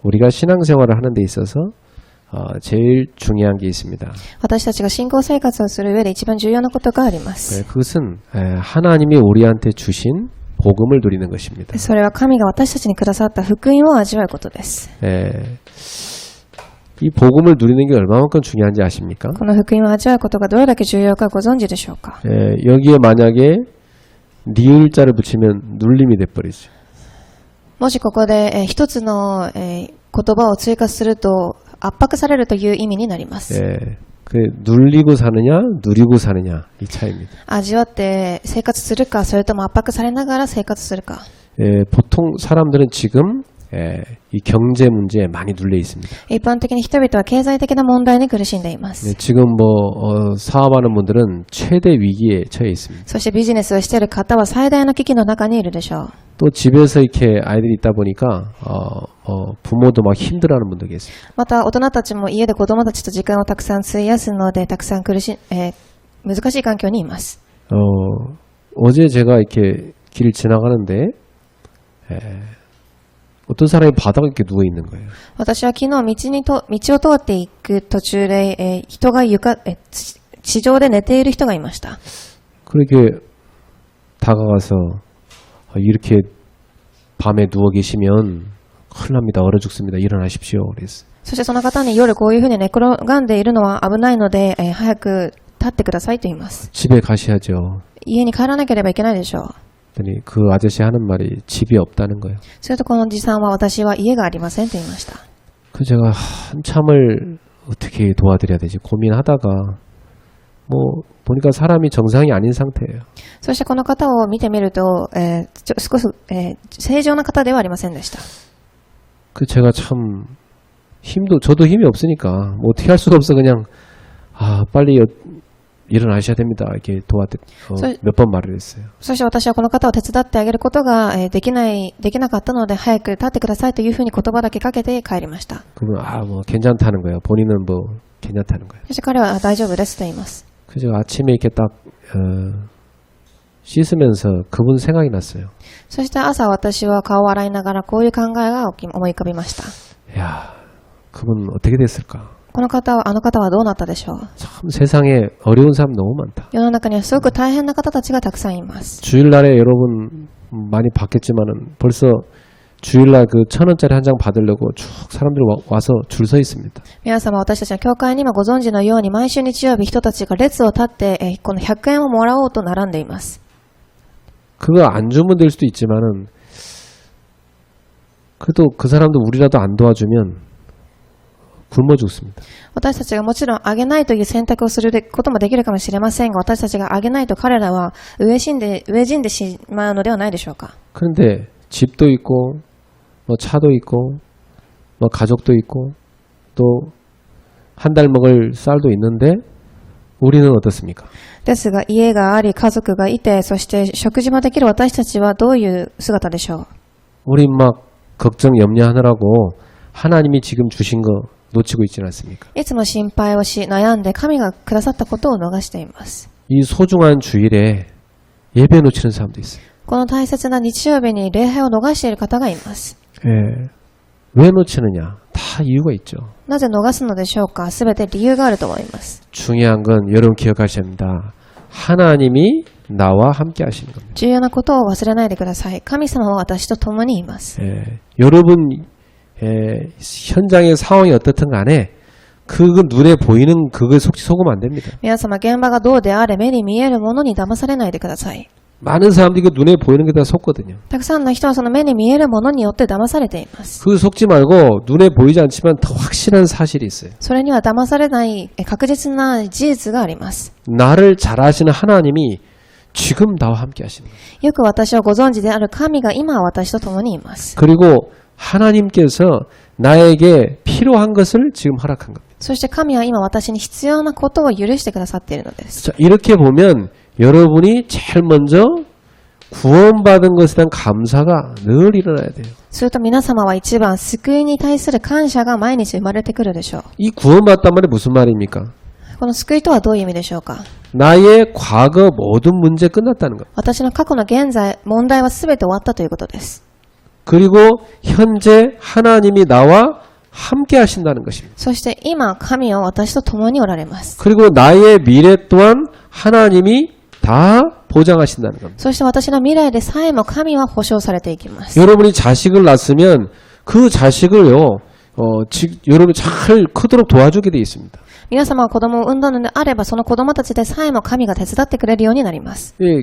우리가 신앙생활을 하는 데 있어서 제일 중요한 게 있습니다. 私たちが信仰生活をする上で一番重要なことがあります。 그것은 하나님이 우리한테 주신 복음을 누리는 것입니다. それは神が私たちにくださった福音を味わうことです。 이 복음을 누리는 게 얼마만큼 중요한지 아십니까? この福音を味わうことがどれだけ重要かご存知でしょうか。 여기에 만약에 니을자를 붙이면 눌림이 돼버리죠. もしここで一つの言葉を追加すると圧迫されるという意味になります。 그 눌리고 사느냐 누리고 사느냐 이 차이입니다. 味わって生活するか、それとも圧迫されながら生活するか。 보통 사람들은 지금 이 경제 문제에 많이 눌려 있습니다. 一般的に人々は経済的な問題に苦しんでいます。 지금 사업하는 분들은 최대 위기에 처해 있습니다. そしてビジネスをしている方は最大の危機の中にいるでしょう。 또 집에서 이렇게 아이들이 있다 보니까 부모도 막 힘들어하는 분도 계세요. また大人たちも家で子供たちと時間をたくさん費やすのでたくさん難しい環境にいます。 어제 제가 이렇게 길을 지나가는데 어떤 사람이 바닥에 이렇게 누워 있는 거예요. 私は昨日道を通っていく途中で、人が地上で寝ている人がいました。 그렇게 다가가서 이렇게 밤에 누워 계시면 큰일 납니다. 얼어 죽습니다. 일어나십시오. 그랬어요. そしてその方に夜こういうふうに寝転がんでいるのは危ないので、早く立ってくださいと言います。 집에 가셔야죠. 家に帰らなければいけないでしょう。 그랬더니 그 아저씨 하는 말이 집이 없다는 거예요. するとこのおじさんは私は家がありませんと言いました。 그 제가 한참을 어떻게 도와드려야 되지 고민하다가 뭐 보니까 사람이 정상이 아닌 상태예요. そしてこの方を見てみると、少し、正常な方ではありませんでした。 그 제가 참 저도 힘이 없으니까 뭐 어떻게 할 수가 없어 그냥 빨리 일어나셔야 됩니다. 이렇게 몇 번 말을 했어요. そして私はこの方を手伝ってあげることが、できなかったので早く立ってくださいというふうに言葉だけかけて帰りました。 그러면 뭐 괜찮다는 거예요. 본인은 뭐 괜찮다는 거예요. そして彼は大丈夫ですと言います。 그래서 제가 아침에 이렇게 딱 씻으면서 그분 생각이 났어요. そして朝私は顔を洗いながらこういう考えが思い浮かびました。 야, 그분 어떻게 됐을까? この方はあの方はどうなったでしょう。 참 세상에 어려운 사람 너무 많다. 世の中にはすごく大変な方たちがたくさんいます。 주일날에 여러분 많이 받겠지만은 벌써 주일날 그 1,000원짜리 한 장 받으려고 쭉 사람들이 와서 줄 서 있습니다. 皆様私たちの教会にもご存知のように毎週日曜日人たちが列を立って、この100円をもらおうと並んでいます。 그거 안 주면 될 수도 있지만은 그래도 그 사람도 우리라도 안 도와주면 굶어 죽습니다. 私たちがもちろんあげないという選択をすることもできるかもしれませんが、私たちがあげないと彼らは飢え死んでしまうのではないでしょうか。 그런데 집도 있고 뭐 차도 있고 뭐 가족도 있고 또 한 달 먹을 쌀도 있는데 우리는 어떻습니까? ですが家があり家族がいて、そして食事もできる私たちはどういう姿でしょう。 우리 막 걱정 염려하느라고 하나님이 지금 주신 거 놓치고 있지는 않습니까? いつも心配をし悩んで神がくださったことを逃しています。 이 소중한 주일에 예배 놓치는 사람도 있어요. この大切な日曜日に礼拝を逃している方がいます。 왜 놓치느냐? 다 이유가 있죠. なぜ逃すのでしょうか。すべて理由があると思います。 중요한 건 여러분 기억하셔야 합니다. 하나님이 나와 함께 하시는 겁니다. 重要なことを忘れないでください。神様は私と共にいます。 여러분 현장의 상황이 어떻든 간에 그거 눈에 보이는 그거에 속으면 안 됩니다. 皆様現場がどうであれ目に見えるものに騙されないでください。 많은 사람들이 그 눈에 보이는 게 다 속거든요. たくさんの人はその目に見えるものによって騙されています。 그 속지 말고 눈에 보이지 않지만 더 확실한 사실이 있어요. それには騙されない確実な事実があります。 나를 잘 아시는 하나님이 지금 나와 함께 하시는 거예요. よく私をご存知である神が今私と共にいます。 그리고 하나님께서 나에게 필요한 것을 지금 허락한 겁니다. そして神は今私に必要なことを許してくださっているのです。 자, 이렇게 보면 여러분이 제일 먼저 구원받은 것에 대한 감사가 늘 일어나야 돼요. すると皆様は一番救いに対する感謝が毎日生まれてくるでしょう。 이 구원받단 말이 무슨 말입니까? この救いとはどういう意味でしょうか。 나의 과거 모든 문제 끝났다는 것. 私の過去の現在、問題は全て終わったということです。 그리고 현재 하나님이 나와 함께 하신다는 것입니다. そして今、神は私と共におられます。 그리고 나의 미래 또한 하나님이 다 보장하신다는 겁니다. そして私の未来でさえも神は保証されていきます。 여러분이 자식을 낳았으면 그 자식을요, 여러분이 잘 크도록 도와주게 되어 있습니다. 皆様が子供を産んだのであれば、その子供たちでさえも神が手伝ってくれるようになります。 예,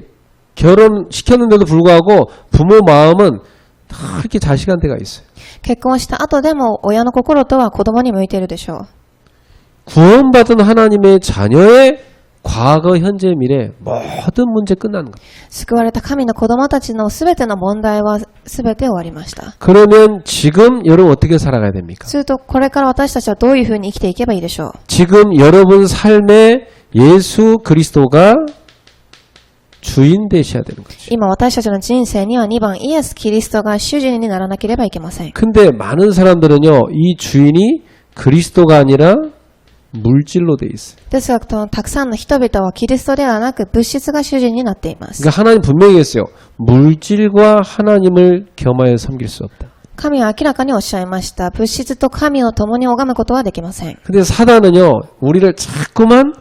결혼시켰는데도 불구하고 부모 마음은 다 이렇게 자식한테가 있어요. 結婚した後でも親の心とは子供に向いているでしょう。 구원받은 하나님의 자녀의 과거, 현재, 미래 모든 문제 끝나는 겁니다. 救われた神の子供たちのすべての問題はすべて終わりました。 그러면 지금 여러분 어떻게 살아가야 됩니까? すると、これから私たちはどういうふうに生きていけばいいでしょう。 지금 여러분 삶에 예수 그리스도가 주인 되셔야 되는 거죠. 今私たちの人生には2番イエス・キリストが主人にならなければいけません。 근데 많은 사람들은요, 이 주인이 그리스도가 아니라 물질로 돼 있어요. ですが、たくさんの人々はキリストではなく物質が主人になっています。 그러니까 하나님 분명히 했어요. 물질과 하나님을 겸하여 섬길 수 없다. 神は明らかにおっしゃいました。物質と神を共に拝むことはできません。 근데 사단은요, 우리를 자꾸만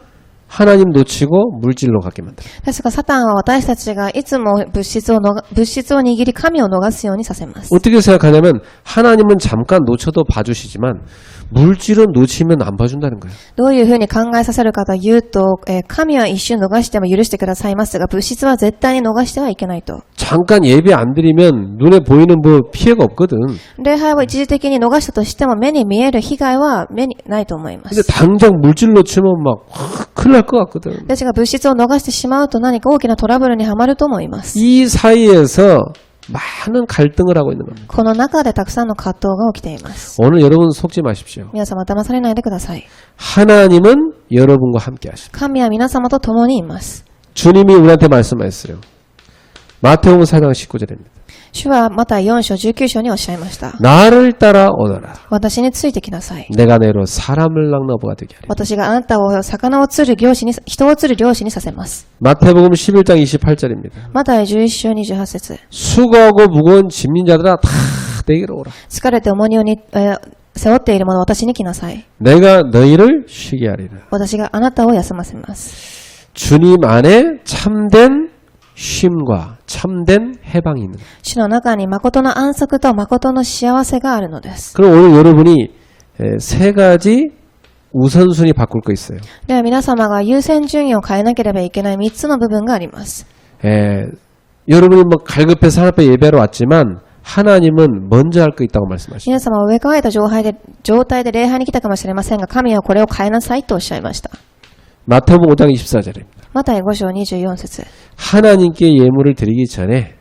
하나님 놓치고 물질로 가게 만들어요. ですが、サタンは私たちがいつも物質を握り神を逃すようにさせます。 어떻게 생각하냐면 하나님은 잠깐 놓쳐도 봐주시지만 물질은 놓치면 안 봐준다는 거예요. どういうふうに考えさせるかというと、神は一瞬逃しても許してくださいますが、物質は絶対に逃してはいけないと。 잠깐 예배 안 드리면 눈에 보이는 뭐 피해가 없거든. 礼拝を一時的に逃したとしても目に見える被害は目にないと思いま 근데 す。 당장 물질 놓치면 막 큰일 날 것 같거든. ですが物質を逃してしまうと何か大きなトラブルにはまると思います。 이 사이에서 많은 갈등을 하고 있는 겁니다. この中でたくさんの葛藤が起きています。 오늘 여러분 속지 마십시오. 皆様騙されないでください。 하나님은 여러분과 함께 하십니다. 神は皆様と共にいます。 주님이 우리한테 말씀하셨어요. 마태복음 4장 19절입니다. 主はまた4章19章におっしゃいました。 나를 따라 오너라. 私についてきなさい。 내가 너로 사람을 낚나보가 되게 하리. 私があなたを魚を釣る漁師に、人を釣る漁師にさせます。 마태복음 11장 28절입니다. また11章28節。 수고하고 무거운 짐진 자들아 다 내게로 오라. 疲れて重荷を背負っている者、私に来なさい。 내가 너희를 쉬게 하리라. 私があなたを休ませます。 주님 안에 참된 쉼과 참된 해방이 있는 거예요. 主の中に誠の安息と誠の幸せがあるのです。 그럼 오늘 여러분이 세 가지 우선순위 바꿀 거 있어요. では皆様が優先順位を変えなければいけない3つの部分があります。 여러분이 뭐 갈급해서 하나님 앞에 예배하러 왔지만 하나님은 먼저 할 거 있다고 말씀하십니다. 皆様は植え替えた状態で礼拝に来たかもしれませんが、神はこれを変えなさいとおっしゃいました。 마태복음 5장 24절입니다. マタイ5章24節。 하나님께 예물을 드리기 전에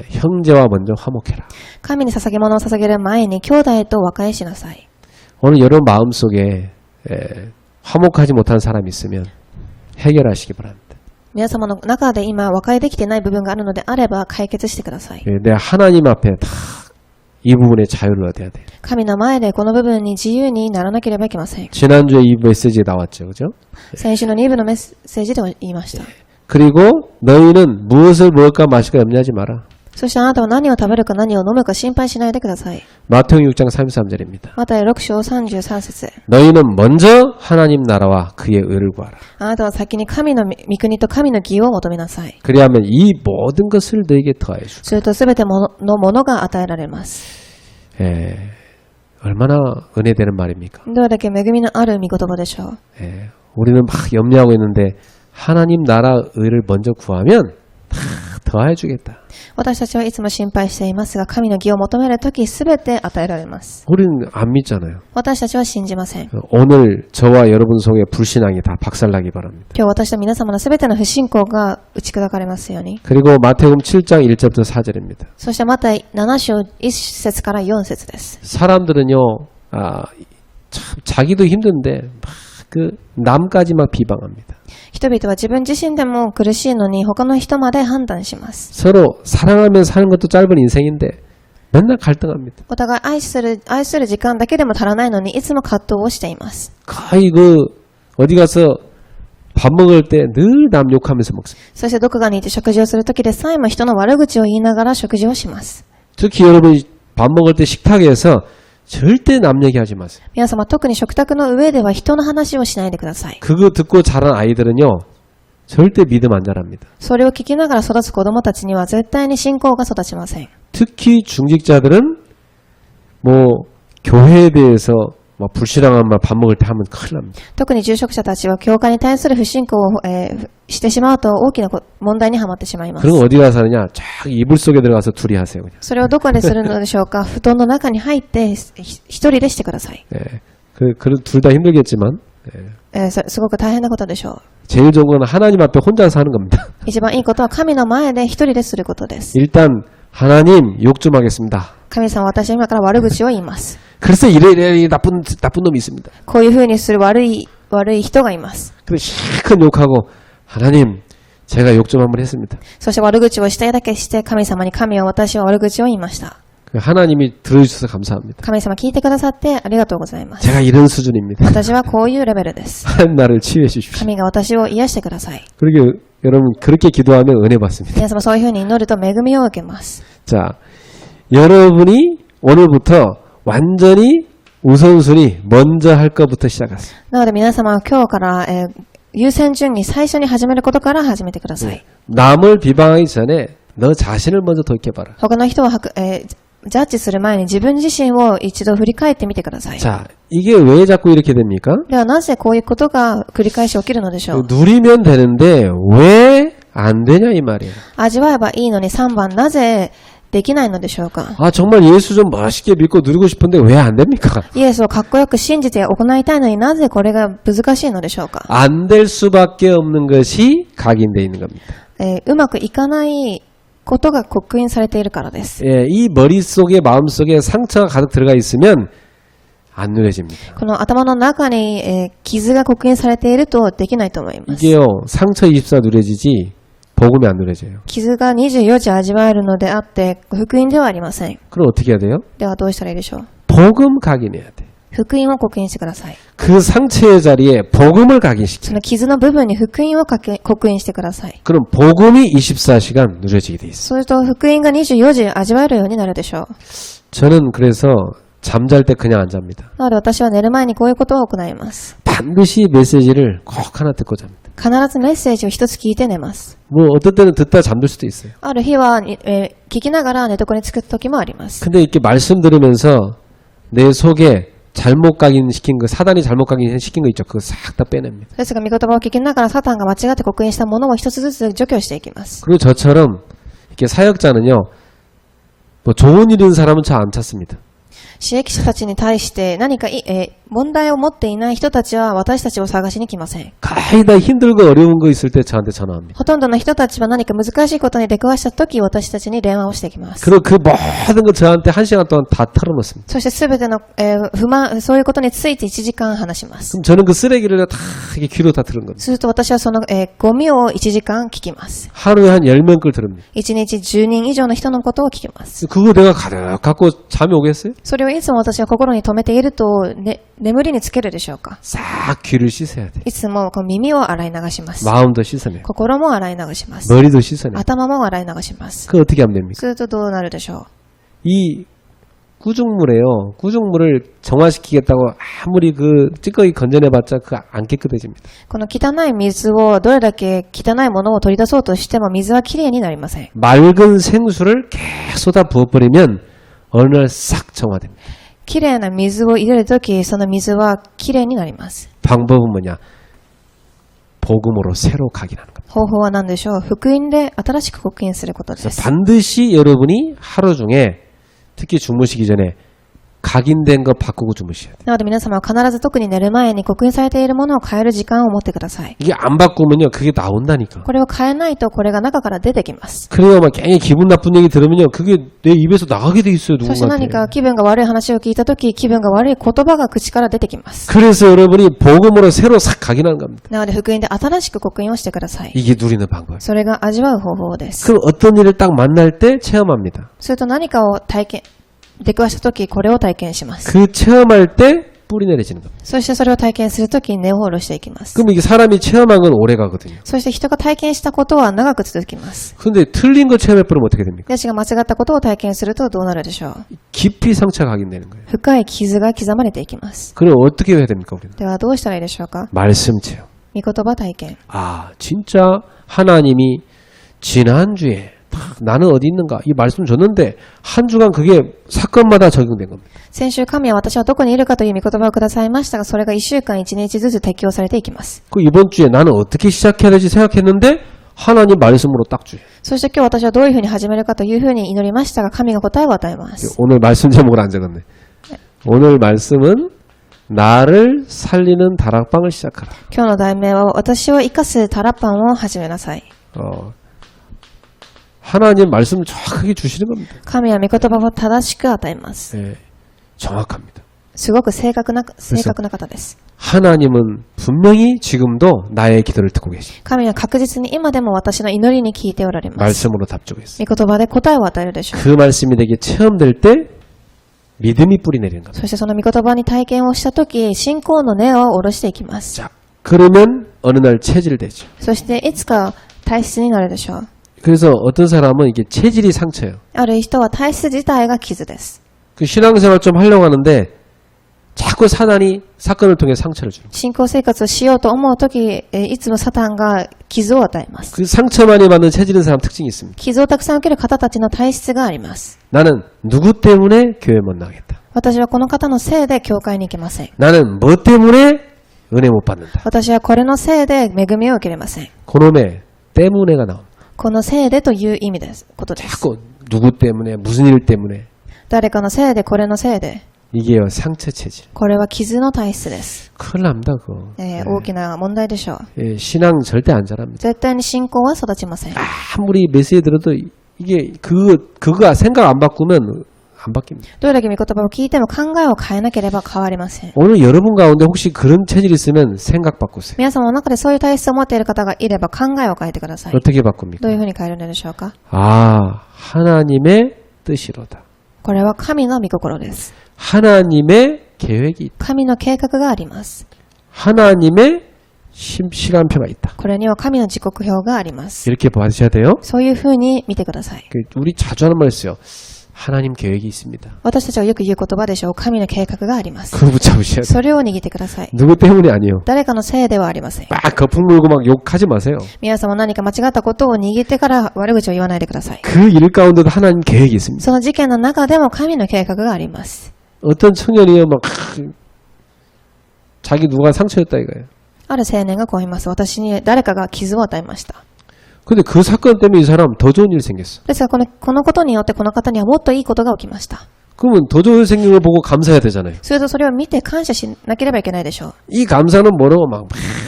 형제와 먼저 화목해라. 神に捧げ物を捧げる前に兄弟と和解しなさい。 오늘 여러분 마음속에 화목하지 못한 사람이 있으면 해결하시기 바랍니다. 皆様の中で今和解できていない部分があるのであれば解決してください。 내 하나님 앞에 다 이 부분에 자유를 얻어야 돼요. 神の前でこの部分に自由にならなければいけません。 지난주에 이 메시지에 나왔죠. 그죠? 先週の2部のメッセージで言いました。 그리고 너희는 무엇을 먹을까 마실까 염려하지 마라. そしてあなたは何を食べるか何を飲むか心配しないでください。 마태복음 6장 33절입니다. マタイ6章33節。 너희는 먼저 하나님 나라와 그의 의를 구하라. あなたは先に神の御国と神の義を求めなさい。 그리하면 이 모든 것을 너에게 더하여 주라. するとすべてのものが与えられます。 얼마나 은혜되는 말입니까? どれだけ恵みのある御言葉でしょう。 우리는 막 염려하고 있는데 하나님 나라 의를 먼저 구하면 다 더해 주겠다. 私たちはいつも心配していますが、神の義を求めるときすべて与えられます。 우리는 안 믿잖아요. 私たちは信じません。 오늘 저와 여러분 속에 불신앙이 다 박살나기 바랍니다. 今日私と皆様のすべての不信仰が打ち砕かれますように。 그리고 마태복음 7장 1절부터 4절입니다. そしてまた7章1節から4節です。 사람들은요, 참 자기도 힘든데 막 남까지 막 비방합니다. 人々は自分自身でも苦しいのに他の人まで判断します。 서로 사랑하며 사는 것도 짧은 인생인데 맨날 갈등합니다. お互い愛する時間だけでも足らないのにいつも葛藤をしています。 거의 어디 가서 밥 먹을 때 늘 남 욕하면서 먹습니다. そしてどこかにいて食事をするときでさえも人の悪口を言いながら食事をします。 특히 여러분이 밥 먹을 때 식탁에서 절대 남 얘기하지 마세요. 皆様、特に食卓の上では人の話をしないでください。 그거 듣고 자란 아이들은요, 절대 믿음 안 자랍니다. それを聞きながら育つ子供たちには絶対に信仰が育ちません。 특히 중직자들은 뭐 교회에 대해서 막 불신앙한 말 밥 먹을 때 하면 큰일 납니다. 特に住職者たちは教会に対する不信仰を、してしまうと大きな問題にはまってしまいます。 그럼 어디 가서 하느냐? 쫙 이불 속에 들어가서 둘이 하세요. 그냥. それをどこでするのでしょうか。布団の中に入って一人でしてください。 예. 둘 다 힘들겠지만, 예. すごく大変なことでしょう。 제일 좋은 건 하나님 앞에 혼자서 하는 겁니다. 一番いいことは神の前で一人ですることです。 일단 하나님 욕 좀 하겠습니다. 神様、私は今から悪口を言います。 글쎄 이래 나쁜 놈이 있습니다. こういう風にする悪い人がいます。 근데 실컷 욕하고 하나님 제가 욕 좀 한번 했습니다. そして悪口をしたいだけして神様に私は悪口を言いました。 하나님이 들어주셔서 감사합니다. 神様聞いてくださってありがとうございます。 제가 이런 수준입니다. 私はこういうレベルです。 하나님 나를 치유해 주십시오. 神が私を癒してください。 그러게 여러분 그렇게 기도하면 은혜 받습니다. 皆様そういう風に祈ると恵みを受けます。 자, 여러분이 오늘부터 완전히 우선순위 먼저 할 것부터 시작하세요. なので皆様は今日から、優先順に最初に始めることから始めてください。 남을 비방하기 전에 너 자신을 먼저 돌이켜봐라. 他の人をジャッジする前に自分自身を一度振り返ってみてください。 자, 이게 왜 자꾸 이렇게 됩니까? ではなぜこういうことが繰り返し起きるのでしょう。 누리면 되는데 왜 안 되냐 이 말이에요. 味わえばいいのに3番なぜできないのでしょうか。 아 정말 예수 좀 멋있게 믿고 누리고 싶은데 왜 안 됩니까? イエスをかっこよく信じて行いたいのになぜこれが難しいのでしょうか。 안 될 수밖에 없는 것이 각인되어 있는 겁니다. うまくいかないことが刻印されているからです。 예, 이 머릿속에 마음속에 상처가 가득 들어가 있으면 안 누려집니다. この頭の中に、傷が刻印されているとできないと思います。 이게요 상처 24 누려지지 복음이 안 누려져요. 傷が24時味わえるのであって福音ではありません。 그럼 어떻게 해야 돼요? ではどうしたらいいでしょう。 복음 각인해야 돼. 福音を刻印してください。 그 상처의 자리에 복음을 각인시켜. その傷の部分に福音を刻印してください。 그럼 복음이 24시간 누려지게 돼 있어요. そうすると福音が24時味わえるようになるでしょう。 저는 그래서 잠잘 때 그냥 안 잡니다. なので私は寝る前にこういうことを行います。 반드시 메시지를 꼭 하나 듣고 잡니다. 必ずメッセージを一つ聞いて寝ます。 뭐 어떨 때는 듣다 잠들 수도 있어요. ある日は、聞きながら寝床につく時もあります。 근데 이렇게 말씀 들으면서 내 속에 잘못 각인시킨 거, 사단이 잘못 각인시킨 거 있죠. 그거 싹 다 빼냅니다. ですが、御言葉を聞きながらサタンが間違って刻印したものを一つずつ除去していきます。 그리고 저처럼 이렇게 사역자는요, 뭐 좋은 일 있는 사람은 잘 안 찾습니다. 刺激者たちに対して何か問題を持っていない人たちは私たちを探しに来ません。 거의 다 힘들고 어려운 거 있을 때 저한테 전화합니다. ほとんどの人たちは何か難しいことに出くわしたとき私たちに電話をしてきます。 그리고 그 모든 거 저한테 1시간 동안 다 털어놓습니다. そしてすべての、不満、そういうことについて1時間話します。 그럼 저는 그 쓰레기를 다 이렇게 귀로 다 들은 겁니다. すると私はその、ゴミを1時間聞きます。 하루에 한 10명 걸 들읍니다. 1日10人以上の人のことを聞きます。 그거 내가 가득 갖고 잠이 오겠어요? それをいつも私は心に留めていると、眠りにつけるでしょうか。 싹 귀를 씻어야 돼. いつもこう耳を洗い流します。 마음도 씻어내. 心も洗い流します。 머리도 씻어내. 頭も洗い流します。 그거 어떻게 하면 됩니까? するとどうなるでしょう。 이 구중물에요. 구중물을 정화시키겠다고 아무리 그 찌꺼기 건져내봤자 그 안 깨끗해집니다. この汚い水をどれだけ汚いものを取り出そうとしても水はきれいになりません。 맑은 생수를 계속 쏟아 부어버리면 어느 날 싹 정화됩니다. きれいな水を入れるとき、その水はきれいになります。 방법은 뭐냐? 복음으로 새로 각인하는 겁니다. 方法は何でしょう。福音で新しく刻印することで 그래서 す。 반드시 여러분이 하루 중에 특히 주무시기 전에 각인된 거 바꾸고 주무셔야 돼요. なので皆様は必ず特に寝る前に刻印されているものを変える時間を持ってください。 이게 안 바꾸면요, 그게 나온다니까. これを変えないとこれが中から出てきます。 그래요, 막 괜히 기분 나쁜 얘기 들으면요, 그게 내 입에서 나가게 돼 있어요, そして何 누군가한테. か気分が悪い話を聞いたとき、気分が悪い言葉が口から出てきます。 그래서 여러분이 복음으로 새로 싹 각인하는 겁니다. なので福音で新しく刻印をしてください。 이게 누리는 방법. それが味わう方法です。 그럼 어떤 일을 딱 만날 때 체험합니다. それと何かを出くわしたとき、これを体験します。 그 체험할 때 뿌리 내려지는 겁니다. そしてそれを体験するときに根を下ろしていきます。 그럼 이게 사람이 체험한 건 오래 가거든요. そして人が体験したことは長く続きます。 근데 틀린 거 체험해버리면 어떻게 됩니까? 弟子が間違ったことを体験するとどうなるでしょう。 깊이 상처가 각인되는 거예요. 深い傷が刻まれていきます。 그럼 어떻게 해야 됩니까, 우리는? ではどうしたらいいでしょうか。 말씀 체험. 御言葉体験。 아, 진짜 하나님이 지난주에 나는 어디 있는가 이 말씀 줬는데 한 주간 그게 사건마다 적용된 겁니다. 先週神は私はどこにいるかという御言葉をくださいましたが、それが1週間1日ずつ適用されていきます。 그 이번 주에 나는 어떻게 시작해야 될지 생각했는데 하나님 말씀으로 딱 주요. そして今日私はどういうふうに始めるかというふうに祈りましたが、神が答えを与えます。 오늘 말씀 제목을 안 적었네. 오늘 말씀은 나를 살리는 다락방을 시작하라. 今日の題名は私を生かすタラパンを始めなさい。 하나님 말씀을 정확하게 주시는 겁니다. 神は御言葉を正しく与えます。 네, 정확합니다. すごく正確な方です。 하나님은 분명히 지금도 나의 기도를 듣고 계십니다. 神は確実に今でも私の祈りに聞いておられます。 말씀으로 답주고 있습니다. 御言葉で答えを与えるでしょう。 그 말씀이 내게 체험될 때 믿음이 뿌리 내리는 겁니다. そしてその御言葉に体験をしたとき、信仰の根を下ろしていきます。 자, 그러면 어느 날 체질되죠. そしていつか体質になるでしょう。 그래서 어떤 사람은 이게 체질이 상처예요. ある人は体質自体が傷です。 그 신앙생활 좀 하려고 하는데 자꾸 사단이 사건을 통해 상처를 주는 거예요. 信仰生活をしようと思うとき、いつもサタンが傷を与えます。 그 상처 많이 받는 체질인 사람 특징이 있습니다. 傷をたくさん受ける方たちの体質があります。 나는 누구 때문에 교회 못 나가겠다. 私はこの方のせいで教会に行けません。 나는 뭐 때문에 은혜 못 받는다. 私はこれのせいで恵みを受けれません。 그놈의 때문에가 나옵니다. このせいでという意味です。ことです。 자꾸 누구 때문에 무슨 일 때문에 誰かのせいで、これのせいで。 이게요 상처 체질. これは傷の体質です。 큰일 납니다 그거. 大きな問題でしょう。 예, 신앙 절대 안 자랍니다. 絶対に信仰は育ちません。 아무리 메시지 들어도 이게 그거가 생각 안 바꾸면 안 바뀝니다. どれだけ御言葉を聞いても考えを変えなければ変わりません。 오늘 여러분 가운데 혹시 그런 체질이 있으면 생각 바꾸세요. 皆様の中でそういう体質を持っている方がいれば考えを変えてください。 어떻게 바꿉니까? どういうふうに変えるのでしょうか。 아, 하나님의 뜻이로다. これは神の御心です。 하나님의 계획이 있다. 神の計画があります。 하나님의 시간표가 있다. これには神の時刻表があります。 이렇게 봐주셔야 돼요. そういうふうに見てください。 우리 자주 하는 말 있어요. 하나님 계획이 있습니다. 私たちはよく言う言葉でしょう。神の計画があります。 그거 붙잡으셔야 돼요. それを握ってください。 누구 때문이 아니에요. 誰かのせいではありません。 막 거품 물고 막 욕하지 마세요. 皆様何か間違ったことを握ってから悪口を言わないでください。 그 일 가운데도 하나님 계획이 있습니다. その事件の中でも神の計画があります。 어떤 청년이요 막 자기 누가 상처였다 이거예요. ある青年がこう言います。私に誰かが傷を与えました。 근데 그 사건 때문에 이 사람 더 좋은 일이 생겼어. ですがこのことによってこの方にはもっといいことが起きました。 그러면 더 좋은 일 생긴 걸 보고 감사해야 되잖아요. するとそれを見て感謝しなければいけないでしょう。 이 감사는 뭐라고 막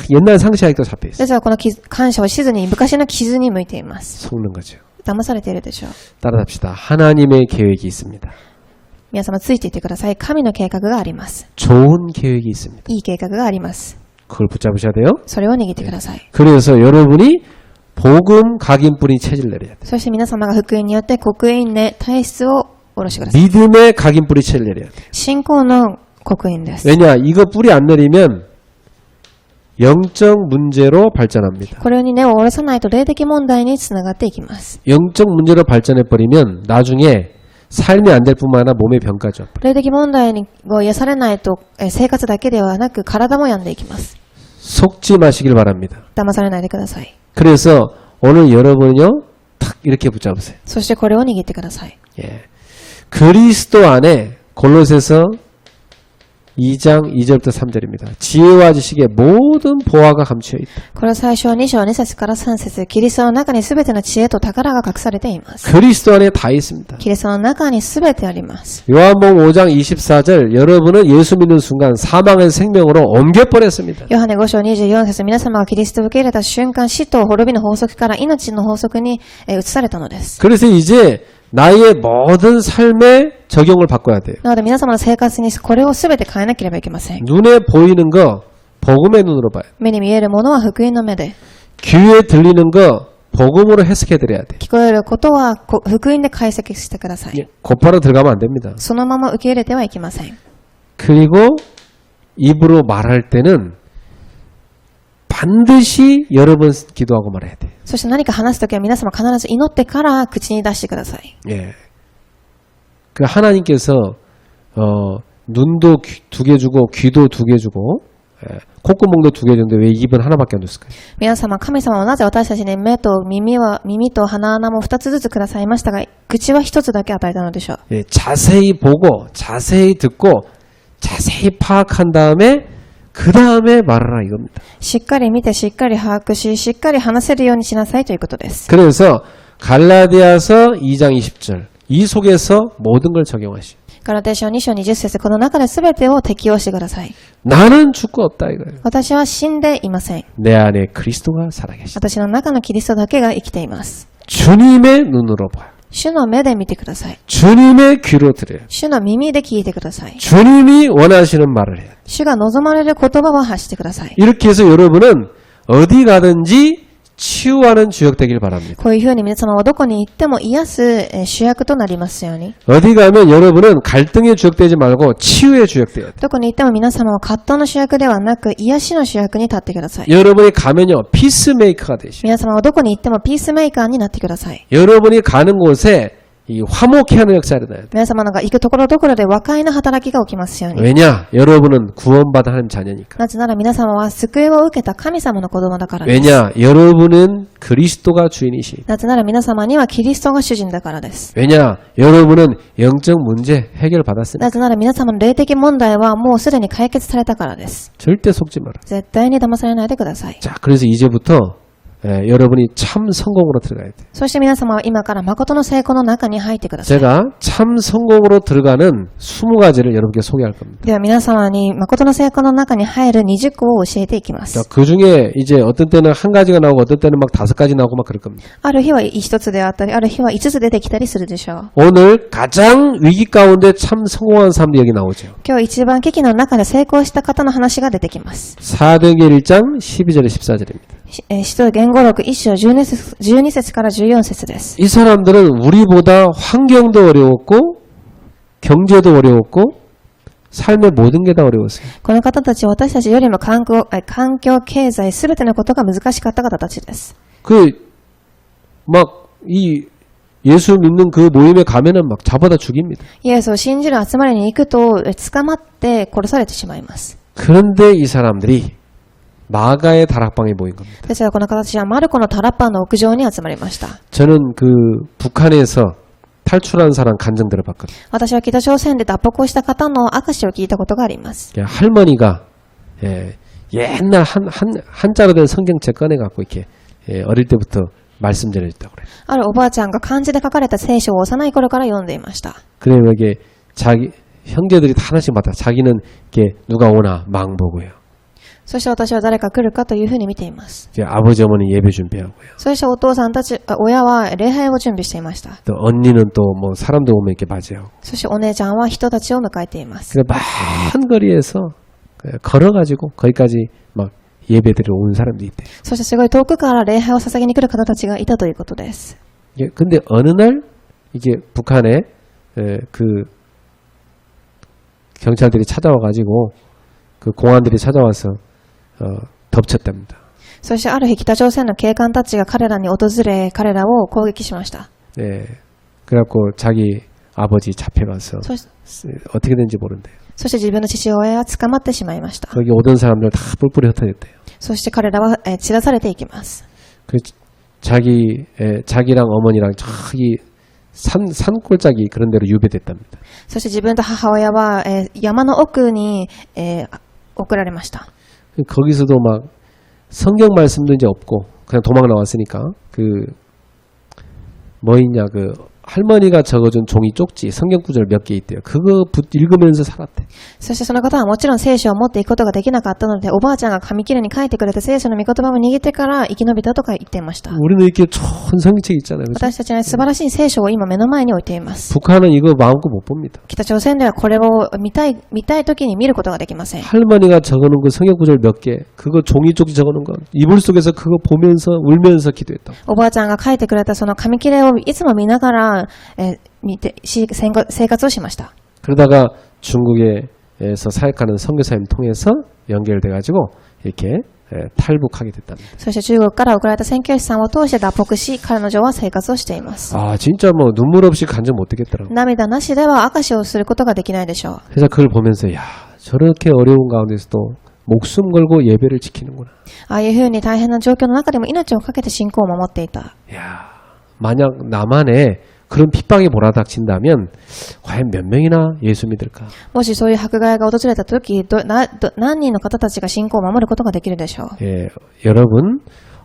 옛날 상처 아직도 잡혀 있어. ですがこの感謝をしずに昔の傷に向いています。 속는 거죠. 騙されているでしょう。 따라합시다. 하나님의 계획이 있습니다. 皆様ついていてください。神の計画があります。 좋은 계획이 있습니다. いい計画があります。 그걸 붙잡으셔야 돼요. それを握ってください。 그래서 여러분이 복음 각인뿌리 체질 내려야 돼요. そして皆様が福音によって刻印で体質を下ろしてください。 믿음의 각인뿌리 체질 내려야 돼요. 信仰の刻印です。 왜냐? 이거 뿌리 안 내리면 영적 문제로 발전합니다. これに根を下ろさないと霊的問題につながっていきます。 영적 문제로 발전해버리면 나중에 삶이 안 될 뿐만 아니라 몸의 병까지 와버려요. 霊的問題を癒されないと生活だけではなく体も病んでいきます。 속지 마시길 바랍니다. 騙されないでください。 그래서 오늘 여러분은요, 탁 이렇게 붙잡으세요. そしてこれを握ってください。 예. 그리스도 안에 골로새서 2장 2절부터 3절입니다. 지혜와 지식의 모든 보화가 감추어 있다. これは最初2章2節から3節、キリストの中にすべての知恵と宝が隠されています。 그리스도 안에 다 있습니다. キリストの中にすべてあります。 요한복음 5장 24절 여러분은 예수 믿는 순간 사망의 생명으로 옮겨버렸습니다. ヨハネ5章24節、皆様がキリストを受け入れた瞬間、死と滅びの法則から命の法則に移されたのです。 그래서 이제 나의 모든 삶에 적용을 바꿔야 돼요. なので皆様の生活にこれをすべて変えなければいけません。 눈에 보이는 거 복음의 눈으로 봐요. 目に見えるものは福音の目で、 귀에 들리는 거 복음으로 해석해드려야 돼요. 聞こえることは福音で解析してください。 곧바로 들어가면 안 됩니다. そのまま受け入れてはいけません。 그리고 입으로 말할 때는 반드시 여러 번 기도하고 말해야 돼. そして何か話すときは皆様必ず祈ってから口に出してください。 예. 그 하나님께서 눈도 두 개 주고 귀도 두 개 주고 콧구멍도 두 개 주는데 왜 입은 하나밖에 안 줬을까요? 皆様、神様はなぜ私たちに目と耳と鼻穴も2つずつくださいましたが、口は1つだけ与えたのでしょう。 예, 자세히 보고 자세히 듣고 자세히 파악한 다음에 그 다음에 말하라 이겁니다. しっかり見て、しっかり把握し、しっかり話せるようにしなさいということです。 그래서 갈라디아서 2장 20절 이 속에서 모든 걸 적용하시. ガラテヤ書2章20節、この中で全てを適用してください。 나는 죽고 없다 이거예요. 私は死んでいません。 내 안에 그리스도가 살아계시다. 私の中のキリストだけが生きています。 주님의 눈으로 봐요. 主の目で見てください。 주님의 귀로 들어요. 主の耳で聞いてください。 주님이 원하시는 말을 해요. 主が望まれる言葉を発してください。 이렇게 해서 여러분은 어디 가든지 치유하는 주역 되길 바랍니다. こういうふうに皆様はどこに行っても癒す主役となりますように。 어디 가면 여러분은 갈등의 주역 되지 말고 치유의 주역 되어야 돼요. どこに行っても皆様は葛藤の主役ではなく癒しの主役に立ってください。 여러분이 가면요 피스메이커가 되시고 皆様はどこに行ってもピースメーカーになってください。 여러분이 가는 곳에 이 화목케 하는 역사가 일어나야 돼요. 皆様が行くところどころで和解の働きが起きますように。 왜냐? 여러분은 구원받은 하나님 자녀니까. なぜなら皆様は救いを受けた神様の子供だからです。 왜냐? 여러분은 그리스도가 주인이시. なぜなら皆様にはキリストが主人だからです。 왜냐? 여러분은 영적 문제 해결 받았으니까. なぜなら皆様の霊的問題はもうすでに解決されたからです。 절대 속지 마라. 絶対に騙されないでください。 자, 그래서 이제부터 여러분이 참 성공으로 들어가야 돼요. そして皆様は今から誠の成功の中に入ってください。 제가 참 성공으로 들어가는 20가지를 여러분께 소개할 겁니다. では皆様に誠の成功の中に入る20個を教えていきます。 그 중에 이제 어떤 때는 한 가지가 나오고 어떤 때는 막 5가지 나오고 막 그럴 겁니다. ある日は1つであったり、ある日は5つ出てきたりするでしょう。 오늘 가장 위기 가운데 참 성공한 사람들이 여기 나오죠. 今日一番危機の中で成功した方の話が出てきます。 사도행전 1장 12절에 14절입니다. 使徒言語録1章12節から14節です。 이 사람들은 우리보다 환경도 어려웠고 경제도 어려웠고 삶의 모든 게 다 어려웠어요. この方たちは私たちよりも環境、経済、すべてのことが難しかった方たちです。 이 예수 믿는 그 모임에 가면은 막 잡아다 죽입니다. イエスを信じる集まりに行くと捕まって殺されてしまいます。 그런데 이 사람들이 마가의 다락방에 모인 겁니다. ですがこの方たちはマルコのタラッパーの屋上に集まりました。 저는 그 북한에서 탈출한 사람 간증 들어봤거든요. 私は北朝鮮で脱北をした方の証を聞いたことがあります。 할머니가 옛날 한자로 된 성경책 꺼내갖고 이렇게 어릴 때부터 말씀 전해줬다고 그래요. あるおばあちゃんが漢字で書かれた聖書を幼い頃から読んでいました。 그래 여기 자기 형제들이 다 하나씩 맡아 자기는 이렇게 누가 오나 망 보고요. そして私は誰か来るかというふうに見ています。 이제 아버지 어머니 예배 준비하고요. そしてお父さんたち、親は礼拝を準備していました。 또 언니는 또 뭐 사람들 오면 이렇게 맞이하고. そしてお姉ちゃんは人たちを迎えています。 그래 먼 거리에서 걸어가지고 거기까지 막 예배드리러 온 사람들이 있대요. そしてすごい遠くから礼拝を捧げに来る方たちがいたということです。 근데 어느 날 이게 북한에 그 경찰들이 찾아와가지고 그 공안들이 찾아와서 덮쳤답니다. そしてある日北朝鮮の警官たちが彼らに訪れ彼らを攻撃しました。 네, 그래갖고 자기 아버지 잡혀가서 어떻게 된지 모른대요. そして自分の父親は捕まってしまいました。 거기 오던 사람들 다 뿔뿔이 흩어졌대요. そして彼らは散らされていきます。 그 자기랑 어머니랑 저기 산골짜기 그런 데로 유배됐답니다. そして自分と母親は山の奥に送られました。 거기서도 막 성경 말씀도 이제 없고 그냥 도망 나왔으니까 그 뭐 있냐 그 할머니가 적어준 종이 쪽지 성경 구절 몇 개 있대요. 그거 읽으면서 살았대. そしてその方はもちろん聖書を持っていくことができなかったのでおばあちゃんが紙切れに書いてくれた聖書の御言葉を握ってから生き延びたとか言っていました。 우리는 이렇게 좋은 성경책 있잖아요. 그렇죠? 私たちは素晴らしい聖書を今目の前に置いています。 북한은 이거 마음껏 못 봅니다. 北朝鮮ではこれを見たい時に見ることができません。 할머니가 적어놓은 그 성경 구절 몇 개, 그거 종이 쪽지 적어놓은 거 이불 속에서 그거 보면서 울면서 기도했다고. おばあちゃんが書いてくれたその紙切れをいつも見ながら見て生活をしました。 그러다가 중국에 사역하는 선교사님 통해서 연결돼가지고 이렇게 탈북하게 됐답니다. そして中国から送られた宣教師さんを通して脱北し、彼女は生活をしています。 아 진짜 뭐 눈물 없이 간증 못 되겠더라고. 涙なしでは証しをすることができないでしょう。 그래서 그걸 보면서 야 저렇게 어려운 가운데서도 목숨 걸고 예배를 지키는구나. ああいうふうに大変な状況の中でも命を懸けて信仰を守っていた。 야 만약 나만에 그런 핍박이 몰아닥친다면 과연 몇 명이나 예수 믿을까? もしそういう迫害が訪れた時、何人の方たちが信仰を守ることができるでしょう。 예, 여러분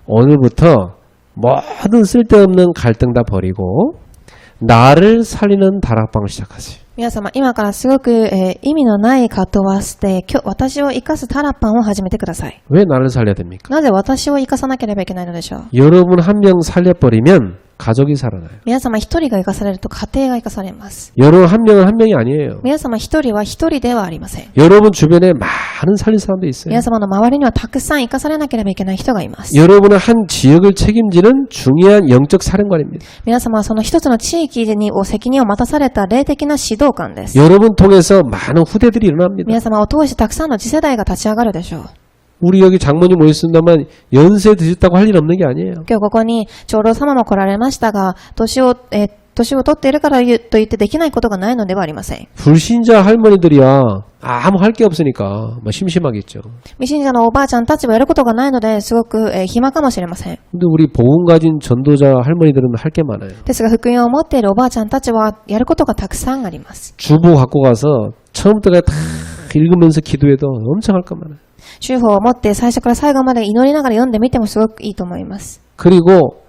오늘부터 모든 쓸데없는 갈등 다 버리고 나를 살리는 다락방을 시작하세요. 皆様、今からすごく、意味のない葛藤は捨て、私を生かすタラパンを始めてください。 왜 나를 살려야 됩니까? なぜ私を生かさなければいけないのでしょう。 여러분 한 명 살려버리면 가족이 살아나요. 皆様一人が生かされると家庭が生かされます。 여러분 한 명은 한 명이 아니에요. 皆様一人は一人ではありません。 여러분 주변에 많은 살릴 사람도 있어요. 皆様の周りにはたくさん生かされなければいけない人がいます。 여러분은 한 지역을 책임지는 중요한 영적 사령관입니다. 皆様はその一つの地域に責任を任された霊的な指導官です。 여러분 통해서 많은 후대들이 일어납니다. 皆様を通してたくさんの次世代が立ち上がるでしょう。 우리 여기 장모님 모였습니다만 연세 드셨다고 할 일 없는 게 아니에요. 今日ここに長老様も来られましたが、年を取っているからと言ってできないことがないのではありません。 불신자 할머니들이야 아무 할 게 없으니까 뭐 심심하겠죠. 未信者のおばあちゃんたちはやることがないのですごく、暇かもしれません。 근데 우리 복음 가진 전도자 할머니들은 할 게 많아요. ですが福音を持っているおばあちゃんたちはやることがたくさんあります。 주보 갖고 가서 처음부터 다 읽으면서 기도해도 엄청 할 거 많아요. 修法を持って最初から最後まで祈りながら読んでみてもすごくいいと思います。 그리고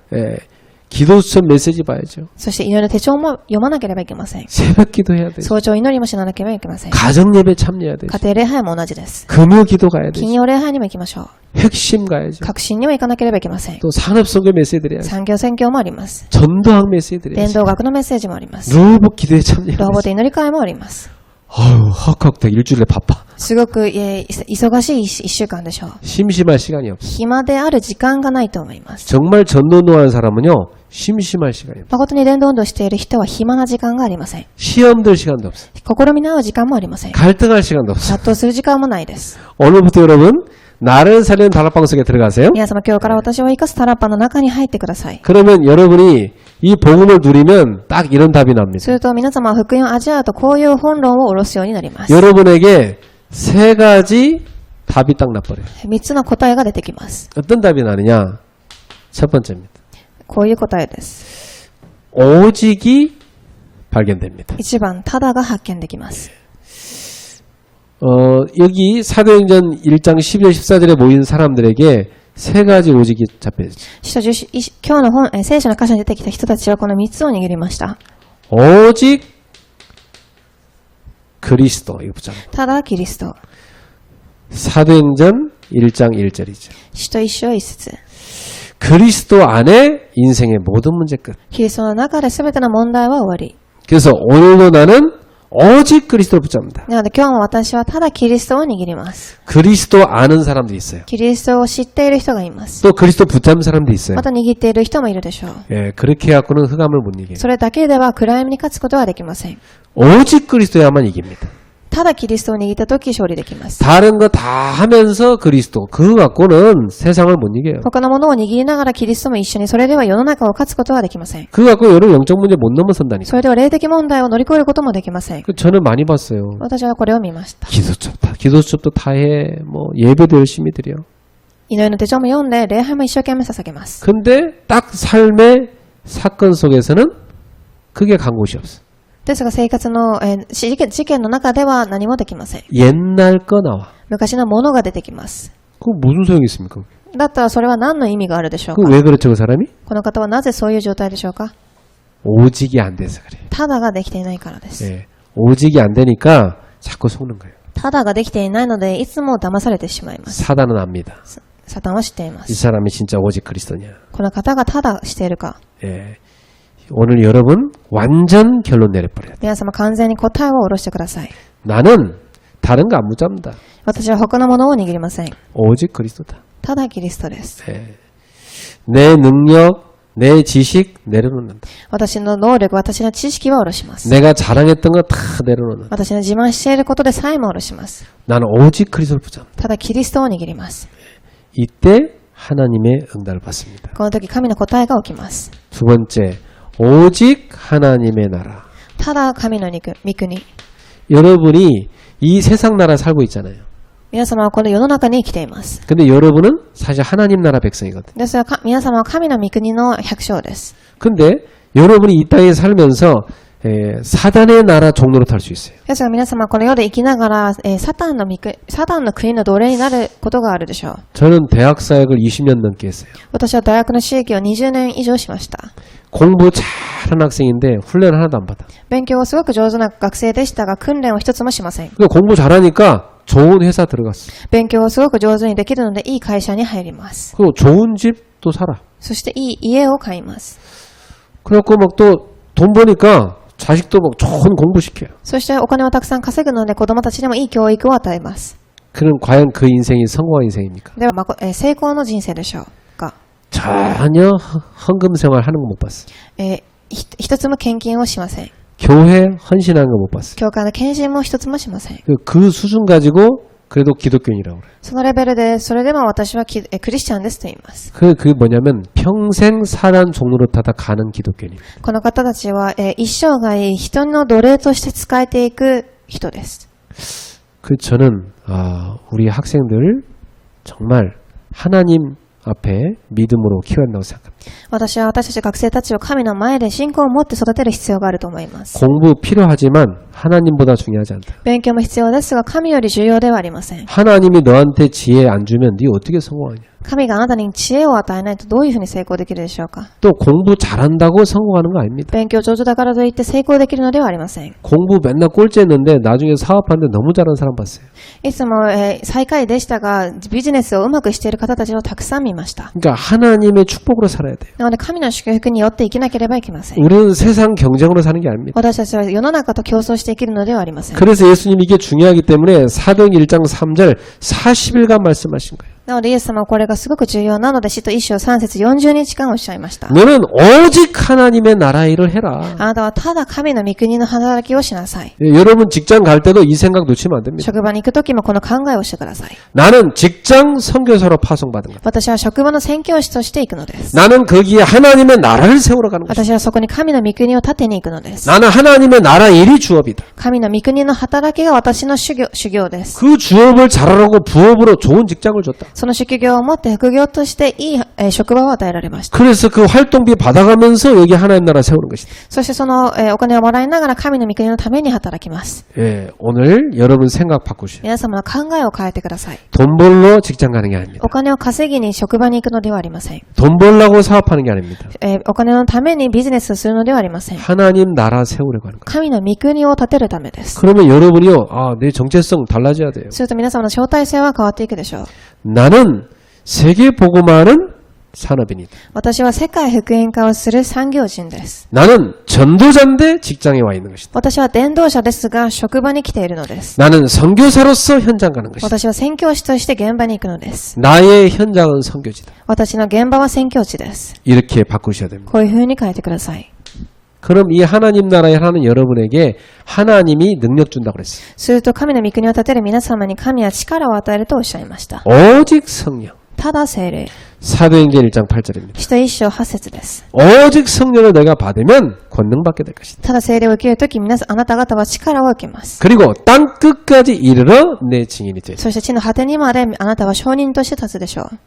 기도 수첩 메시지 봐야죠. そして祈りの手帳も読まなければいけません。 새벽 기도해야 돼요. 早朝祈りもしなければいけません。 가정 예배 참여해야 돼요. 家庭礼拝も同じです。 금요 기도 가야 돼요. 金曜礼拝にも行きましょう。 핵심 가야죠. 革新にも行かなければいけません。 또 산업선교 메시지 드려야죠. 産業宣教もあります。 전도학 메시지 伝 드려야죠. 道学のメッセージもあります。 로봇 기도에 참여해야 ロ 돼요. ボで祈り会もあります。 아유 헉헉 일주일에 바빠. すごく、忙しい一週間でしょう。 심심할 시간이 없어. 暇である時間がないと思います。 정말 전도노하는 사람은요 심심할 시간이 없어. 誠に伝道運動している人は暇な時間がありません。 시험 들 시간도 없어. 試みの合う時間もありません。 갈등할 시간도 없어. 葛藤する時間もないです。 오늘부터 여러분 나를 살리는 다락방 속에 들어가세요. 皆様今日から私を生かすタラッパの中に入ってください。 그러면 여러분이 이 복음을 누리면 딱 이런 답이 납니다. すると皆様は福音を味わうとこういう本論を下ろすようになります。 여러분에게 세 가지 답이 딱 나버려요. 3つの答えが出てきます。 어떤 답이 나느냐? 첫 번째입니다. こういう答えです。 오직이 발견됩니다. 1番、ただが発見できます。 여기 사도행전 1장 12절 14절에 모인 사람들에게 세 가지 오직이 잡혀있죠. 今日の聖書の箇所に出てきた人たちはこの3つを握りました。 오직 그리스도 이거 붙잡고. ただキリスト。 사도행전 1장 1절이죠. 使徒一章一節。 그리스도 안에 인생의 모든 문제 끝. キリストの中で全ての問題は終わり。 그래서 오늘도 나는 오직 그리스도를 붙잡는다. なので今日も私はただキリストを握ります。 그리스도 아는 사람도 있어요. キリストを知っている人がいます。 또 그리스도 붙잡는 사람도 있어요. また握っている人もいるでしょう。 예, 그렇게 해갖고는 흑암을 못 이겨요. それだけでは暗闇に勝つことはできません。 오직 그리스도야만 이깁니다. ただキリストを握ったとき勝利できます。 다른 거 다 하면서 그리스도 그거 갖고는 세상을 못 이겨요. 他のものを握りながらキリストも一緒にそれでは世の中を勝つことはできません。 그거 갖고 여러분 영적 문제 못 넘어선다니까. それでは霊的問題を乗り越えることもできません。 저는 많이 봤어요. 私はこれを見ました。 기도수첩도 다 해. 뭐 예배도 열심히 드려. 祈りの手帳も読んで礼拝も一生懸命捧げます。 근데 딱 삶의 사건 속에서는 그게 간 곳이 없어. ですが生活の、事件の中では何もできません。 옛날 거 나와. 昔のものが出てきます。 그거 무슨 소용이 있습니까? だったらそれは何の意味があるでしょう 그 か。 왜 그렇죠 그 사람이? この方はなぜそういう状態でしょうか。 오직이 안 돼서 그래. ただができていないからです。 예, 오직이 안 되니까 자꾸 속는 거예요. ただができていないのでいつも騙されてしまいます。 사단은 압니다. サタンは知っていま 이 す。 사람이 진짜 오직 그리스도냐. この方がただしているか。 예, 오늘 여러분 완전 결론 내려버려야 돼. 皆様完全に答えを下ろしてください。 나는 다른 거 안 붙잡는다. 私は他のものを握りません。 오직 그리스도다. ただキリストです。 예. 내 능력, 내 지식 내려놓는다. 私の能力、私の知識は下ろします。 내가 자랑했던 거 다 내려놓는다. 私の自慢していることでさえも下ろします。 나는 오직 그리스도를 붙잡는다. ただキリストを握ります。 이때 하나님의 응답을 받습니다. この時神の答えが起きます。 두 번째, 오직 하나님의 나라. ただ神の御国。 여러분이 이 세상 나라 살고 있잖아요. 皆様はこの世の中に生きています。 근데 여러분은 사실 하나님 나라 백성이거든요. ですが、皆様は神の御国の百姓です。 근데 여러분이 이 땅에 살면서 사단의 나라 종로로 탈 수 있어요. ですが皆様はこの世で生きながら、サタンの国の奴隷になることがあるでしょう。 저는 대학 사역을 20년 넘게 했어요. 私は大学の私歴を20年以上しました。 공부 잘하는 학생인데 훈련 하나도 안 받아. 勉強はすごく上手な学生でしたが、訓練を一つもしません。 그러니까 공부 잘하니까 좋은 회사 들어갔어. 勉強をすごく上手にできるので、いい会社に入ります。 그리고 좋은 집도 살아. そしていい家を買います。 그래갖고 막 또 돈 버니까 자식도 막 좋은 공부 시켜요. そしてお金をたくさん稼ぐので、子供たちにもいい教育を与えます。 그럼 과연 그 인생이 성공한 인생입니까? では、成功の人生でしょうか。 전혀 헌금 생활 하는 거 못 봤어. 一つも献金をしません。 교회 헌신하는 거 못 봤어. 教会の献身も一つもしません。 그 수준 가지고 그래도 기독교인이라고 그래. そのレベルで、それでも私はクリスチャンですと言います。 그게 뭐냐면 평생 사단 종로로 타다 가는 기독교인. この方たちは、一生涯人の奴隷として仕えていく人です。 저는 우리 학생들 정말 하나님 앞에 믿음으로 키워야 한다고 생각합니다. 私たち学生たちを神の前で信仰を持って育てる必要があると思います。 공부 필요하지만 하나님보다 중요하지 않다. 勉強も必要ですが、神より重要ではありません。 하나님이 너한테 지혜 안 주면 네 어떻게 성공하냐. 神があなたに知恵を与えないとどういうふうに成功できるでしょうか。 또 공부 잘한다고 성공하는 거 아닙니다. 勉強上手だからといって成功できるのではありません。 공부 맨날 꼴찌했는데 나중에 사업하는데 너무 잘하는 사람 봤어요. いつも、最下位でしたが、ビジネスをうまくしている方たちをたくさん見ました。 그러니까 하나님의 축복으로 살아야 돼요. なので神の祝福によって生きなければいけません。 우리는 세상 경쟁으로 사는 게 아닙니다. 私たちは世の中と競争して生きるのではありません。 그래서 예수님이 이게 중요하기 때문에 사도행 1장 3절 40일간 말씀하신 거예요. なのでイエス様はこれがすごく重要なので、使徒一章3節40日間おっしゃいました。 너는 오직 하나님의 나라 일을 해라. あなたはただ神の御国の働きをしなさい。 여러분 직장 갈 때도 이 생각 놓치면 안 됩니다. 職場に行くときもこの考えをしてください。 나는 직장 선교사로 파송받은 거다. 私は職場の宣教師として行くのです。 나는 거기에 하나님의 나라를 세우러 가는 것이다. 私はそこに神の御国を立てに行くのです。 나는 하나님의 나라 일이 주업이다. 神の御国の働きが私の修行です。 그 주업을 잘하라고 부업으로 좋은 직장을 줬다. その職業を持って副業としていい、職場を与えられました。 그래서 그 활동비 받아가면서 여기 하나님 나라 세우는 것이다. そしてその、お金をもらいながら神の御国のために働きます。 오늘 여러분 생각 바꾸시오. 皆様は考えを変えてください。 돈 벌러 직장 가는 게 아닙니다. お金を稼ぎに職場に行くのではありません。 돈 벌라고 사업하는 게 아닙니다. お金のためにビジネスをするのではありません。 하나님 나라 세우려고 하는 거예요. 神の御国を立てるためです。 그러면 여러분이요, 내 정체성 달라져야 돼요. すると皆様の招待性は変わっていくでしょう。 나는 세계 복음화하는 산업인이다. 私は世界福音化をする産業人です。 나는 전도자인데 직장에 와 있는 것이다. 私は伝道者ですが職場に来ているのです。 나는 선교사로서 현장 가는 것이다. 私は宣教師として現場に行くのです。 나의 현장은 선교지다. 私の現場は宣教地です。 이렇게 바꾸셔야 됩니다. こういう風に変えてください。 그럼 이 하나님 나라에 하는 여러분에게 하나님이 능력 준다고 그랬어요. すると神の御国を立てる皆様に神は力を与えるとおっしゃいました。 오직 성령. ただ聖霊。 사도행전 1장 8절입니다. 使徒一章8節です。 오직 성령을 내가 받으면 권능받게 될 것이다. ただ聖霊を受けるとき、あなた方は力を受けます。 그리고 땅 끝까지 이르러 내 증인이 되리라. そして地の果てにまであなたは証人として立つでしょう。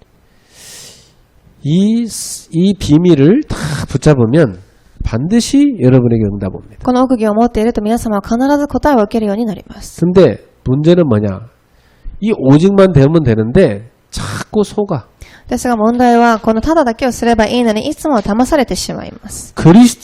이 비밀을 다 붙잡으면 반드시 여러분에게 응답 옵니다. この奥義を持っていると皆様は必ず答えを受けるようになります。 근데 문제는 뭐냐? 이 오직만 되면 되는데 자꾸 속아. ですが問題は、このただだけをすればいいのに、いつも騙されてしまいます。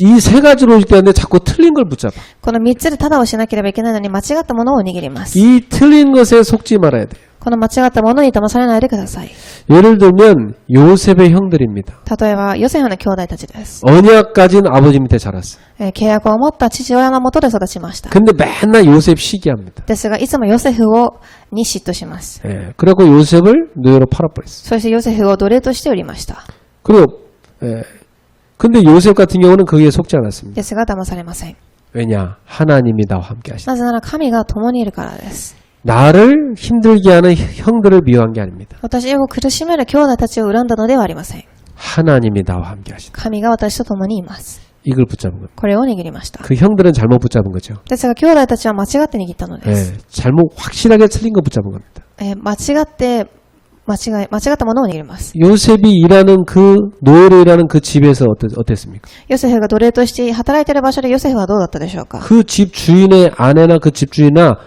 이 세 가지로 오직 되는데 자꾸 틀린 걸 붙잡아. この3つでただをしなければいけないのに間違ったものを握ります。 이 틀린 것에 속지 말아야 돼요. この間違ったものに騙されないでください。 예를 들면 요셉의 형들입니다. 例えば、ヨセフの兄弟たちです。 언약 가진 아버지 밑에 자랐어요. 契約を持った父親のもとで育ちました。 근데 맨날 요셉 시기합니다. ですが、いつもヨセフに嫉妬します。 그래갖고 요셉을 노예로 팔아버렸어요. そしてヨセフを奴隷として売りました。 그리고 근데 요셉 같은 경우는 거기에 속지 않았습니다. ですが騙されません。 왜냐? 하나님이 나와 함께 하신다. なぜなら神が共にいるからです。 나를 힘들게 하는 형들을 미워한 게 아닙니다. 私を苦しめる兄弟たちを恨んだのではありません。 하나님이 나와 함께 하신다. 神が私と共にいます。 이걸 붙잡은 거예요. これを握りました。 그 형들은 잘못 붙잡은 거죠. ですが兄弟たちは間違って握ったのです。 잘못 확실하게 틀린 거 붙잡은 겁니다. 間違ったものを握ります。 요셉이 일하는 그 노예로 일하는 그 집에서 어땠습니까? ヨセフが奴隷として働いている場所でヨセフはどうだったでしょうか。 그 집 주인의 아내나 그 집 주인이나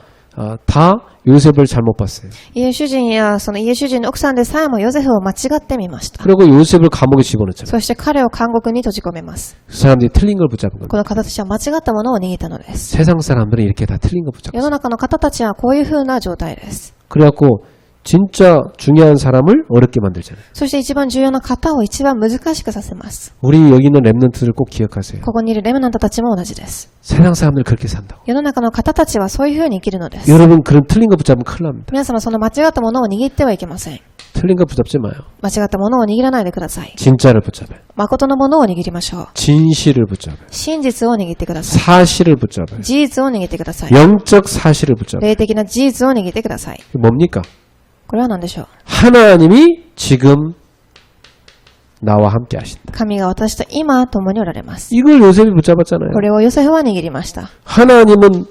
다 요셉을 잘못 봤어요. 家主人やその家主人の奥さんでさえもヨセフを間違ってみました。 그리고 요셉을 감옥에 집어넣잖아요. そして彼を監獄に閉じ込めます。 그 사람들이 틀린 걸 붙잡은 겁니다. この方たちは間違ったものを握ったのです。 세상 사람들은 이렇게 다 틀린 거 붙잡고 世の中の方たちはこういう風な状態です。 그래갖고 진짜 중요한 사람을 어렵게 만들잖아요. そして一番重要な方を一番難しくさせます。 우리 여기 있는 랩런트를 꼭 기억하세요. ここにいるレムナントたちも同じです。 세상 사람들 그렇게 산다고. 世の中の方たちはそういう風に生きるのです。 여러분 그런 틀린 거 붙잡으면 큰일 납니다. 皆様その間違ったものを握ってはいけません。 틀린 거 붙잡지 마요. 間違ったものを握らないでください。 진짜를 붙잡아요. 誠のものを握りましょう。 진실을 붙잡아요. 真実を握ってください。 사실을 붙잡아요. 事実を握ってください。 영적 사실을 붙잡아요. 霊的な事実を握ってください。 뭡니까? これは何でしょう。 하나님이 지금 나와 함께 하신다. 神が私と今共におられます。 이걸 요셉이 붙잡았잖아요. これをヨセフは握りました。 하나님은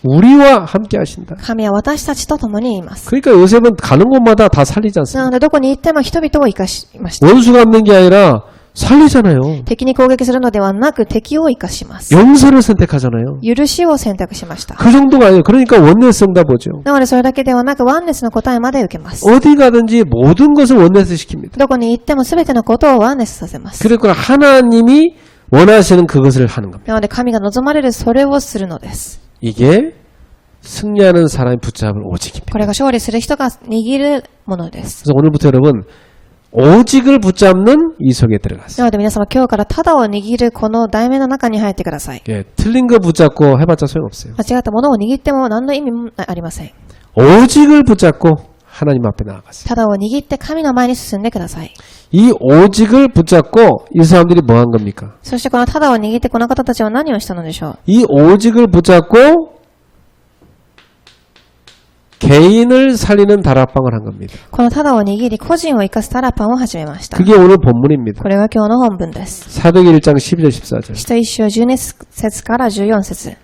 우리와 함께 하신다. 神は私たちと共にいます。 그러니까 요셉은 가는 곳마다 다 살리지 な 않습니다. のでどこに行っても人々を生かしました。 원수가 없는 게 아니라 살리잖아요. 敵に攻撃するのではなく敵を生かします。 용서를 선택하잖아요. 許しを選択しました。 그 정도가 아니에요. 그러니까 원네스 응답보죠. なのでそれだけではなくワンネスの答えまで受けます。 어디 가든지 모든 것을 원네스 시킵니다. どこに行っても全てのことをワンネスさせます。 그러니까 하나님이 원하시는 그것을 하는 겁니다. なので神が望まれるそれをするのです。 이게 승리하는 사람이 붙잡을 오직입니다. これが勝利する人が握るものです。 그래서 오늘부터 여러분 오직을 붙잡는 이 속에 들어갔어요. なので皆様今日からただを握るこの題名の中に入ってください。 예, 틀린 거 붙잡고 해봤자 소용없어요. 間違ったものを握っても何の意味もありません。 오직을 붙잡고 하나님 앞에 나아갔어요. ただを握って神の前に進んでください。 이 오직을 붙잡고 이 사람들이 뭐 한 겁니까? そしてこのただを握ってこの方たちは何をしたのでしょう。 이 오직을 붙잡고 개인을 살리는 다락방을 한 겁니다. このただを握り個人を生かすタラパンを始めました。 그게 오늘 본문입니다. これが今日の本文です。 사도기 1장 12절 14절. 使徒一章12節から14節。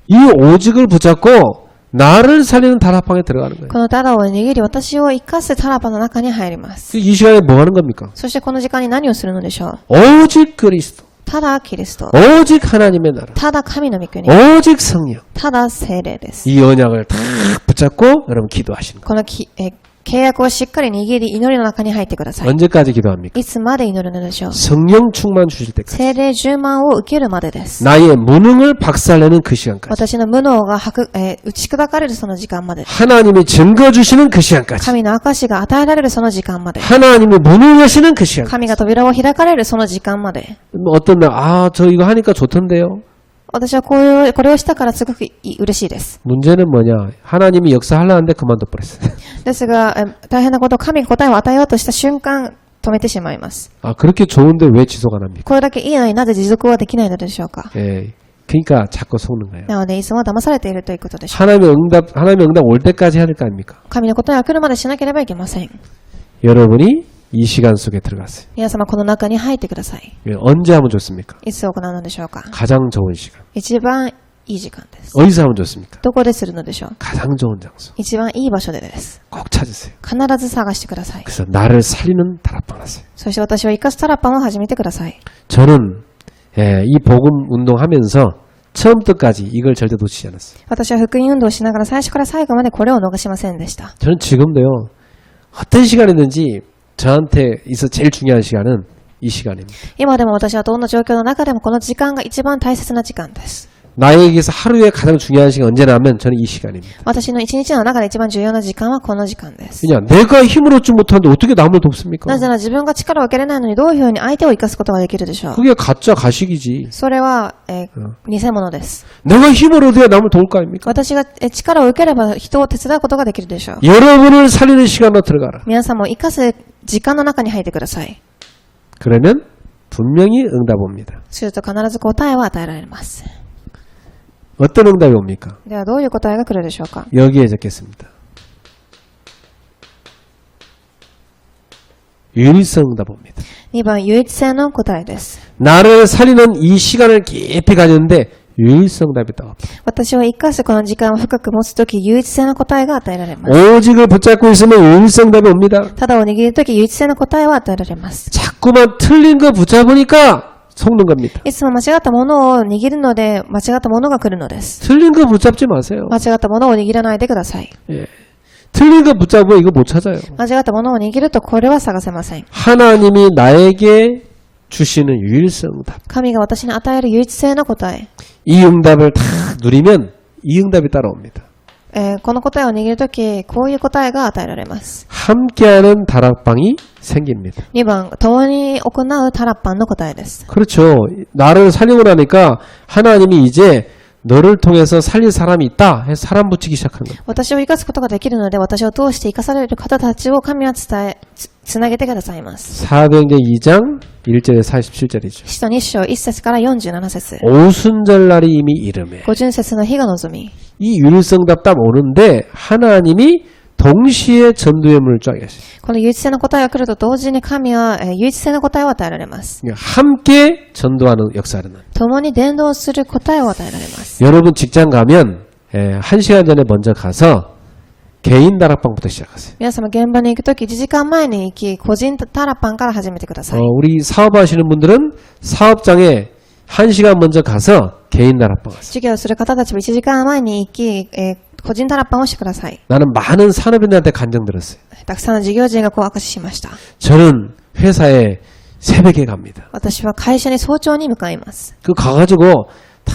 이 오직을 붙잡고 나를 살리는 다락방에 들어가는 거예요. このただを握り私を生かすタラパンの中に入ります。 이 시간에 뭐 하는 겁니까? そしてこの時間に何をするのでしょう。 오직 그리스도, ただキリスト。 오직 하나님의 나라, ただ神の御国。 오직 성령. ただ聖霊です。 이 언약을 다 붙잡고 여러분 기도하시는 거예요. この契約をしっかり握り祈りの中に入ってください。 언제까지 기도합니까? いつまで祈るのでしょう。 성령 충만 주실 때까지. 聖霊充満を受けるまでです。 나의 무능을 박살내는 그 시간까지. 私の無能が打ち砕かれるその時間まで。 하나님이 증거 주시는 그 시간까지. 神の証が与えられるその時間まで。 하나님이 문을 여시는 그 시간. 神が扉を開かれるその時間まで。 어떤 날, 저 이거 하니까 좋던데요. 私はこれをしたからすごく嬉しいです。 문제는 뭐냐? 하나님이 역사하려는데 그만둬 버렸어요. ですが、大変なことを神が答えを与えようとした瞬間、止めてしまいます。 그렇게 좋은데 왜 지속 안 합니까? これだけいいのになぜ持続はできないのでしょうか。 예. 그러니까 자꾸 속는 거예요. なので、いつも騙されているということでしょう。 하나님의 응답 올 때까지 해야 될 거 아닙니까? 神の答えが来るまでしなければいけません。 여러분이 이 시간 속에 들어갔어요. 皆様この中に入ってください。 예, 언제 하면 좋습니까? いつ行うのでしょうか。 가장 좋은 시간. 一番いい時間です。 어디서 하면 좋습니까? どこでするのでしょう。 가장 좋은 장소. 一番いい場所でです。 꼭 찾으세요. 必ず探してください。 그래서 나를 살리는 다락방 하세요. そして私を生かすタラパンを始めてください。 저는 이 복음 운동하면서 처음부터까지 이걸 절대 놓치지 않았어요. 私は福音運動をしながら最初から最後までこれを逃しませんでした。 저는 지금도요. 어떤 시간이든지 저한테 있어 제일 중요한 시간은 이 시간입니다. 今でも私はどんな状況の中でもこの時間が一番大切な時間です。 나에게서 하루에 가장 중요한 시간 언제나 하면 저는 이 시간입니다. 私の一日の中で一番重要な時間はこの時間です。 왜냐? 내가 힘을 얻지 못하는데 어떻게 남을 돕습니까? なぜなら自分が力を受けれないのにどういうふうに相手を生かすことができるでしょう。 그게 가짜 가식이지. それは、偽物です。 내가 힘을 얻어야 남을 도울 거 아닙니까? 私が力を受ければ人を手伝うことができるでしょう。 여러분을 살리는 시간으로 들어가라. 皆さんも生かす時間の中に入ってください。 그러면 분명히 응답 옵니다. すると必ず答えは与えられます。 어떤 응답이 옵니까? ではどういう答えが来るでしょうか。 여기에 적겠습니다. 유일성 응답 옵니다. 2番、唯一性の答えです。 나를 살리는 이 시간을 깊이 가졌는데 유일성 응답이 떠. 私を生かすこの時間を深く持つとき、唯一性の答えが与えられます。 오직을 붙잡고 있으면 유일성 응답이 옵니다. ただを握るとき、唯一性の答えは与えられます。 자꾸만 틀린 거 붙잡으니까 속는 겁니다. いつも間違ったものを握るので、間違ったものが来るのです。 틀린 거 붙잡지 마세요. 間違ったものを握らないでください。 예. 틀린 거 붙잡으면 이거 못 찾아요. 間違ったものを握るとこれは探せません。 하나님이 나에게 주시는 유일성 응답. 神が私に与える唯一性の答え。 이 응답을 다 누리면 이 응답이 따라옵니다. この答えを握るとき、こういう答えが与えられます。 함께하는 다락방이 생깁니다. 2番、共に行うタラッパンの答えです。 그렇죠. 나를 살리고 나니까 하나님이 이제 너를 통해서 살릴 사람이 있다 해서 사람 붙이기 시작하는 거예요. 私を生かすことができるので、私を通して生かされる方たちを神はつなげてくださいます。 사도행전 2장 1절에서 47절이죠. 使徒2章1節から47節。 오순절날이 이미 이름에 五巡節の日が望み。 이 유일성답 딱 오는데 하나님이 동시에 전도의 문을 쫙 여시죠. この唯一性の答えが来ると同時に神は唯一性の答えを与えられます。 함께 전도하는 역사는. 共に伝道する答えを与えられます。 여러분 직장 가면 1시간 전에 먼저 가서 개인 다락방부터 시작하세요. 皆様現場に行くとき1時間前に行き、個人タラッパンから始めてください。 우리 사업하시는 분들은 사업장에 1시간 먼저 가서 개인 다락방 하세요. 授業する方たちも1時間前に行き、個人タラッパンをしてください。 나는 많은 산업인들한테 간증 들었어요. たくさんの事業人がこう証ししました。 저는 회사에 새벽에 갑니다. 私は会社に早朝に向かいます。 그 가가지고 다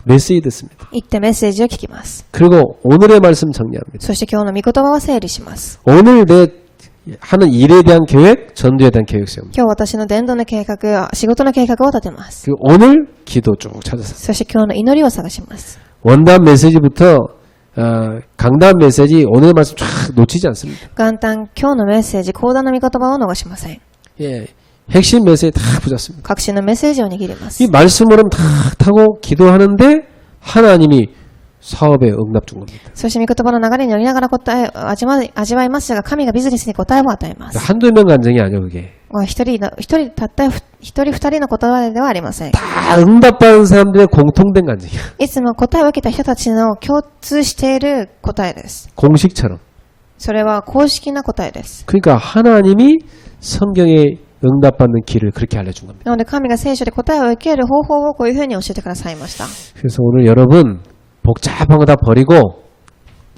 메시지 듣습니다. 行ってメッセージを聞きます。 그리고 오늘의 말씀 정리합니다. そして今日の御言葉を整理します。 오늘 내 하는 일에 대한 계획, 전도에 대한 계획 세웁니다. 今日私の伝道の計画、仕事の計画を立てます。 그리고 오늘 기도 쭉 찾아서 そして今日の祈りを探します。 원단 메시지부터 강단 메시지 오늘 말씀 쫙 놓치지 않습니다. 元旦、今日のメッセージ、講談の御言葉を逃しません。 예, 핵심 메시지 다 붙였습니다. 確信のメッセージを握ります。 이 말씀으로 다 타고 기도하는데 하나님이 사업에 응답 준 겁니다. そして御言葉の流れに乗りながら答えを味わいますが、神がビジネスに答えを与えます。 한두 명 간증이 아니요 그게. たった一人二人の言葉ではありません。 다 응답받은 사람들의 공통된 간증이야. いつも答えを受けた人たちの共通している答えです。 공식처럼. それは公式な答えです。 그러니까 하나님이 성경에 응답받는 길을 그렇게 알려준 겁니다. なので神が聖書で答えを受ける方法をこういうふうに教えてくださいました。 그래서 오늘 여러분 복잡한 거 다 버리고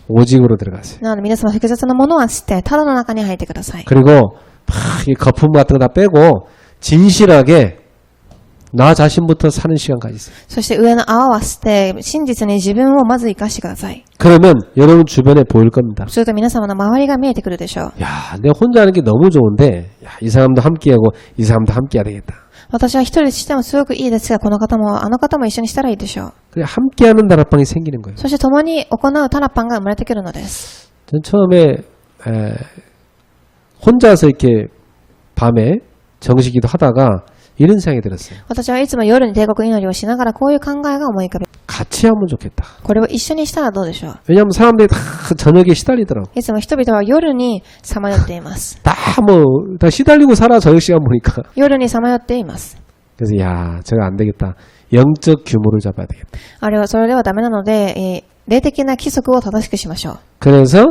오직으로 들어가세요. なので皆様複雑なものは捨て、ただの中に入ってください。 그리고 막 이 거품 같은 거 다 빼고 진실하게 나 자신부터 사는 시간 가지세요. そして上の泡は捨て、真実に自分をまず生かしてください。 그러면 여러분 주변에 보일 겁니다. すると皆様の周りが見えてくるでしょう。 야, 내가 혼자 하는 게 너무 좋은데 야, 이 사람도 함께하고 이 사람도 함께해야 되겠다. 私は一人でしてもすごくいいですが、この方もあの方も一緒にしたらいいでしょう。 그래 함께하는 다락방이 생기는 거예요. そして共に行うタラッパンが生まれてくるのです。 전 처음에 혼자서 이렇게 밤에 정식기도 하다가 이런 생각이 들었어요. 私はいつも夜に帝国祈りをしながらこういう考えが思い浮かび、 같이 하면 좋겠다. これを一緒にしたらどうでしょう。 왜냐하면 사람들이 다 저녁에 시달리더라고. いつも人々は夜にさまよっています。 다 시달리고 살아 저녁 시간 보니까. 夜にさまよっています。 그래서 야, 저거 안 되겠다. 영적 규모를 잡아야 되겠다. あれはそれではダメなので、霊的な規則を正しくしましょう。 그래서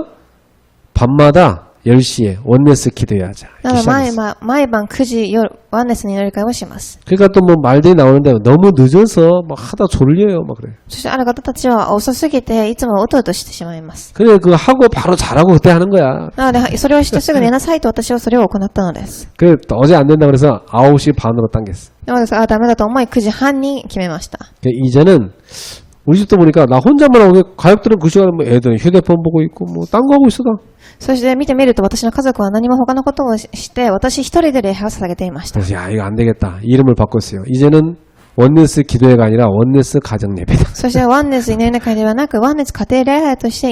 밤마다 10시에 원네스 기도해야 하자. なので毎晩9時ワンネスに祈り会をします。 그러니까 또 뭐 말들이 나오는데 너무 늦어서 막 하다 졸려요. 막 그래. そしてある方たちは遅すぎていつもうとうとしてしまいます。 그래 그거 하고 바로 자라고 그때 하는 거야. なのでそれをしてすぐ寝なさいと私はそれを行ったのです。 그 어제 안 된다 그래서 9시 반으로 당겼어. なのでダメだと思い9時半に決めました。 이제는 우리 집도 보니까 나 혼자만 하고 가족들은 그 시간에 뭐 애들 휴대폰 보고 있고 뭐 딴 거 하고 있어 다. そして見てみると私の家族は何も他のことをして私一人で礼拝を捧げていました。 그래서 야 이거 안 되겠다. 이름을 바꿨어요. 이제는 원네스 기도회가 아니라 원네스 가정 예배다. そしてワンネス祈りの会ではなくワンネス家庭礼拝として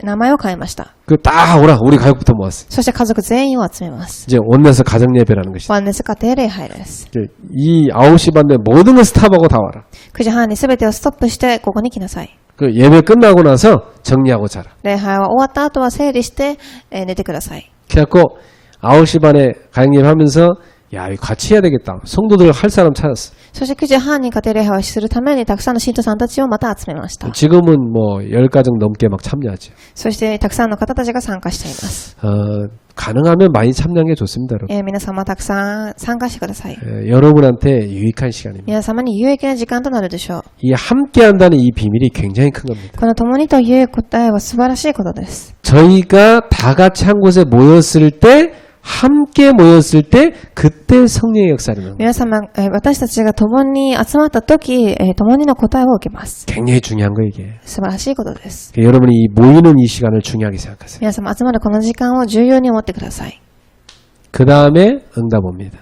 名前を変えました。 그 딱 오라. 우리 가족부터 모았어요. そして家族全員を集めます。 이제 원내에서 가정 예배라는 것이죠. ワンネス家庭礼拝です。 이제 이 9시 반에 모든 걸 스탑하고 다 와라. 9時半に全てをストップしてここに来なさい。 그 예배 끝나고 나서 정리하고 자라. 礼拝は終わった後は整理して、寝てください。 그래갖고 9시 반에 가정 예배 하면서 야, 이거 같이 해야 되겠다. 성도들 할 사람 찾았어. そして9時半に家庭礼拝をするためにたくさんの信徒さんたちをまた集めました。 지금은 뭐 10가정 넘게 막 참여하죠. そしてたくさんの方たちが参加しています。 가능하면 많이 참여하는 게 좋습니다, 여러분. 皆様たくさん参加してください。 여러분한테 유익한 시간입니다. 皆様に有益な時間となるでしょう。 이 함께 한다는 이 비밀이 굉장히 큰 겁니다. この共にという答えは素晴らしいことです。 저희가 다 같이 한 곳에 모였을 때 함께 모였을 때 그때 성령의 역사를 넣는 거예요. 皆様、私たちが共に集まった時、共にの答えを受けます。 굉장히 중요한 거 이게. 素晴らしいことです。 여러분이 이 모이는 이 시간을 중요하게 생각하세요. 皆様集まるこの時間を重要に思ってください。 그 다음에 응답옵니다.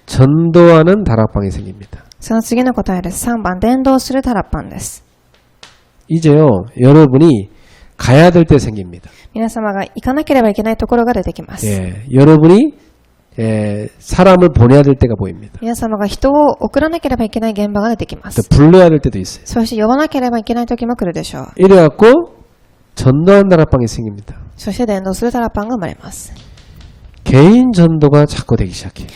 전도하는 다락방이 생깁니다. その次の答えです。3番、伝道するタラッパンです。 이제요, 여러분이 가야 될 때 생깁니다. 皆様が行かなければいけないところが出てきます。 예, 여러분이 사람을 보내야 될 때가 보입니다. 皆様が人を送らなければいけない現場が出てきま 또 す。 불러야 될 때도 있어요. そして呼ばなければいけない時も来るでしょう。 이래갖고 전도하는 다락방이 생깁니다. そして伝道するタラッパンが生まれます。 개인 전도가 자꾸 되기 시작해요.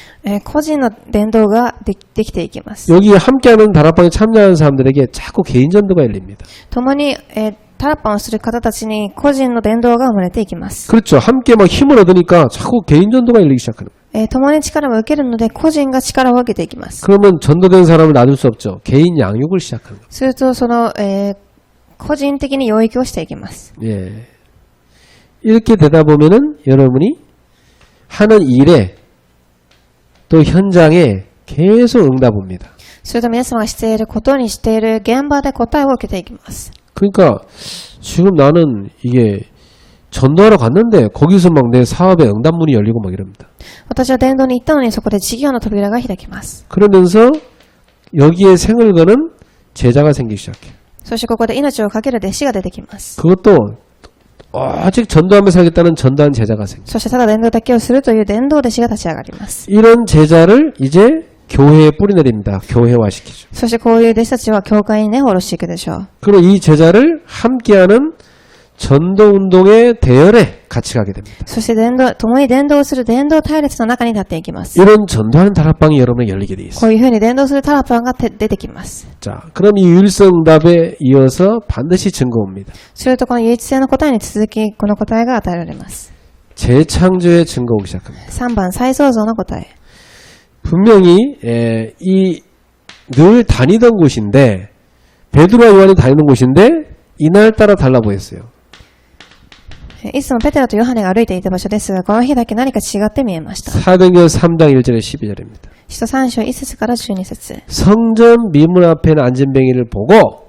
個人の伝道ができていきます。 여기 함께하는 다락방에 참여하는 사람들에게 자꾸 개인 전도가 열립니다. 共に、タラッパンをする方たちに個人の伝道が生まれていきます。 그렇죠. 함께 막 힘을 얻으니까 자꾸 개인 전도가 열리기 시작하는 거예요. 共に力を受けるので個人が力を受けていきます。 그러면 전도된 사람을 놔둘 수 없죠. 개인 양육을 시작하는 거예요. するとその、個人的に養育をしていきます。 예. 이렇게 되다 보면은 여러분이 하는 일에 또 현장에 계속 응답 옵니다. すると皆様がしていることにしている現場で答えを受けていきます。 그러니까 지금 나는 이게 전도하러 갔는데 거기서 막 내 사업에 응답문이 열리고 막 이럽니다. 私は伝道に行ったのにそこで事業の扉が開きます。 그러면서 여기에 생을 거는 제자가 생기기 시작해요. そしてここで命をかける弟子が出てきます。 그것도 아직 전도하며 살겠다는 전도한 제자가 생겨요. そしてただ伝道だけをするという伝道弟子が立ち上がります。 이런 제자를 이제 교회에 뿌리내립니다. 교회화시키죠. そしてこういう弟子たちは教会に根を下ろしていくでしょう。 그리고 이 제자를 함께하는 전도운동의 대열에 같이 가게 됩니다. そして共に伝道する伝道隊列の中に立っていきます。 이런 전도하는 다락방이 여러분에게 열리게 돼 こ 있어요. ういうふうに伝道するタラッパンが出てきます。 자, 그럼 이 유일성응답에 이어서 반드시 증거옵니다. するとこの唯一性の答えに続きこの答えが与えられます。 재창조의 증거오기 시작합니다. 3番、再創造の答え。 분명히 늘 다니던 곳인데 베드로와 요한이 다니는 곳인데 이날따라 달라 보였어요. いつもペテロとヨハネが歩いていた場所ですが、この日だけ何か違って見えました。 사도행전 3장 1절에 12절입니다. 使徒3章1節から12節。 성전 미문 앞에는 앉은뱅이를 보고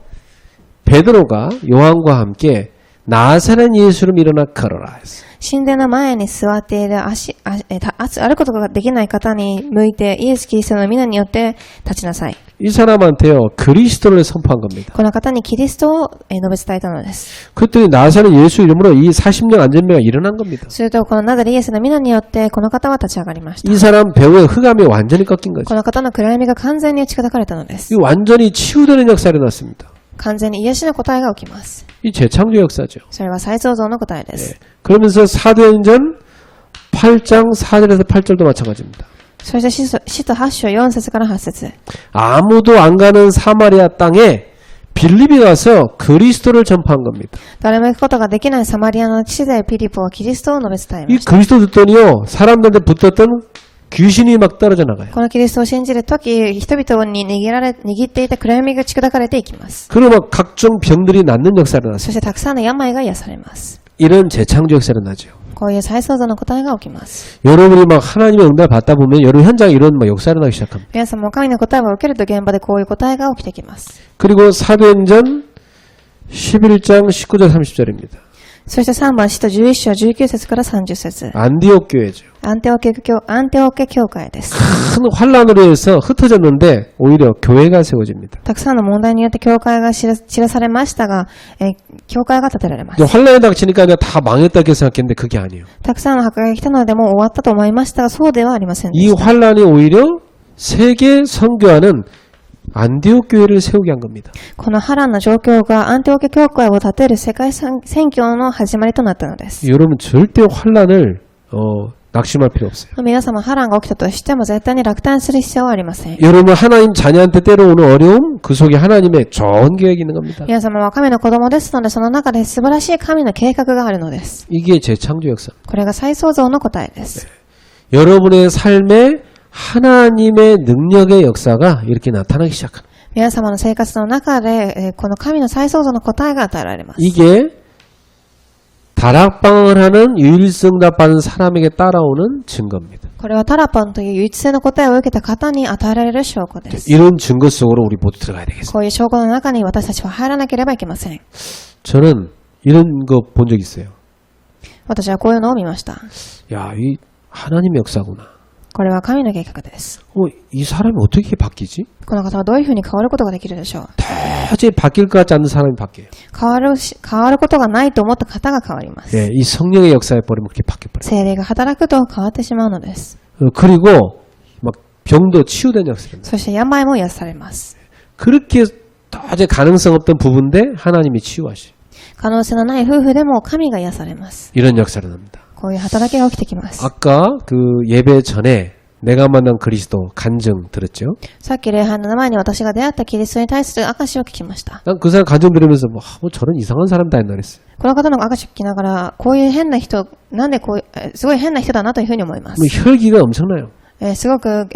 베드로가 요한과 함께 나사렛 예수를 일어나 걸어라 했어요. 神殿の前に座っている歩くことができない方に向いてイエス・キリストの皆によって立ちなさい。 이 사람한테요 그리스도를 선포한 겁니다. この方にキリストを述べ伝えたのです。 그랬더니 나사렛 예수 이름으로 이 40년 안전병가 일어난 겁니다. するとこのナザレイエスの皆によってこの方は立ち上がりました。 이 사람 배우의 흑암이 완전히 꺾인 거죠. この方の暗闇が完全に打ち砕かれたのです。 이 완전히 치유되는 역사가 일어났습니다. 完全に癒しの答えが起きます。 이 재창조 역사죠. それは再創造の答えです。 그러면서 사도행전 8장 4절에서 8절도 마찬가지입니다. そして使徒8章4節から8節。 아무도 안 가는 사마리아 땅에 빌립이 가서 그리스도를 전파한 겁니다. 誰も行くことができないサマリアの地でピリポはキリストを述べ伝えま 이 した。 그리스도 듣더니요 사람들한테 붙었던 귀신이 막 떨어져 나가요. このキリストを信じるとき、人々に握っていた暗闇が打ち砕かれていきます。 그리고 막 각종 병들이 낫는 역사가 そ 일어났어요. してたくさんの病が癒されます。 이런 재창조 역사가 일어나죠. こういう再創造の答えが起きます。 여러분이 막 하나님의 응답을 받다 보면 여러분 현장에 이런 막 역사가 일어나기 시작합니다. 皆さんも神の答えを受けると現場でこういう答えが起きてきます。 그리고 사도행전 11장 19절 30절입니다. そして3番、使徒11章19節から30節。 안디옥 교회죠. アンテオケ教会です。 큰 환란으로 해서 흩어졌는데 오히려 교회가 세워집니다. たくさんの問題によって教会が知らされましたが、教会が建てられます。 환란이 닥치니까 그냥 다 망했다 이렇게 생각했는데 그게 아니에요. たくさんの迫害が来たのでもう終わったと思いましたが、そうではありませんで 이 した。 환란이 오히려 세계 선교하는 안디옥 교회를 세우게 한 겁니다. この波乱の状況がアンテオケ教会を建てる世界宣教の始まりとなったのです。 여러분 절대 환란을 낙심할 필요 없어요. 皆様、波乱が起きたとしても絶対に落胆する必要はありません。 여러분 하나님 자녀한테 때려오는 어려움 그 속에 하나님의 좋은 계획이 있는 겁니다. 皆様は神の子供ですので、その中で素晴らしい神の計画があるのです。 이게 재창조 역사. これが再創造の答えです。 여러분의 삶에 하나님의 능력의 역사가 이렇게 나타나기 시작합니다. 皆様の生活の中で、この神の再創造の答えが与えられます。 이게 다락방을 하는 유일성답하는 사람에게 따라오는 증거입니다. これはタラパンという唯一性の答えを受けた方に与えられる証拠です。 이런 증거 속으로 우리 모두 들어가야 되겠습니다. こういう証拠の中に私たちは入らなければいけません。 저는 이런 거 본 적 있어요. 私はこういうのを見ました。 야, 이 하나님의 역사구나. これは神の計画です。 이 사람이 어떻게 이렇게 바뀌지? この方はどういうふうに変わることができるでしょう。 도저히 바뀔 것 같지 않는 사람이 바뀌어요. 変わることがないと思った方が変わります。 예, 이 성령의 역사에 버리면 그렇게 바뀌어버려요. 聖霊が働くと変わってしまうのです。 그리고 막 병도 치유된 역사입니다. そして病も癒されます。 그렇게 도저히 가능성 없던 부분인데 하나님이 치유하시. 可能性のない夫婦でも神が癒されます。 이런 역사를 합니다. こういう働きが起きてきます。 아까 그 예배 전에 내가 만난 그리스도 간증 들었죠? さっき礼拝の前に私が出会ったキリストに対する証を聞きました。 난 그 사람 간증 들으면서 뭐 저런 이상한 사람다 했나 그랬어요. この方の証を聞きながら、こういう変な人、なんでこういう、すごい変な人だなというふうに思います。 뭐 혈기가 엄청나요. すごく、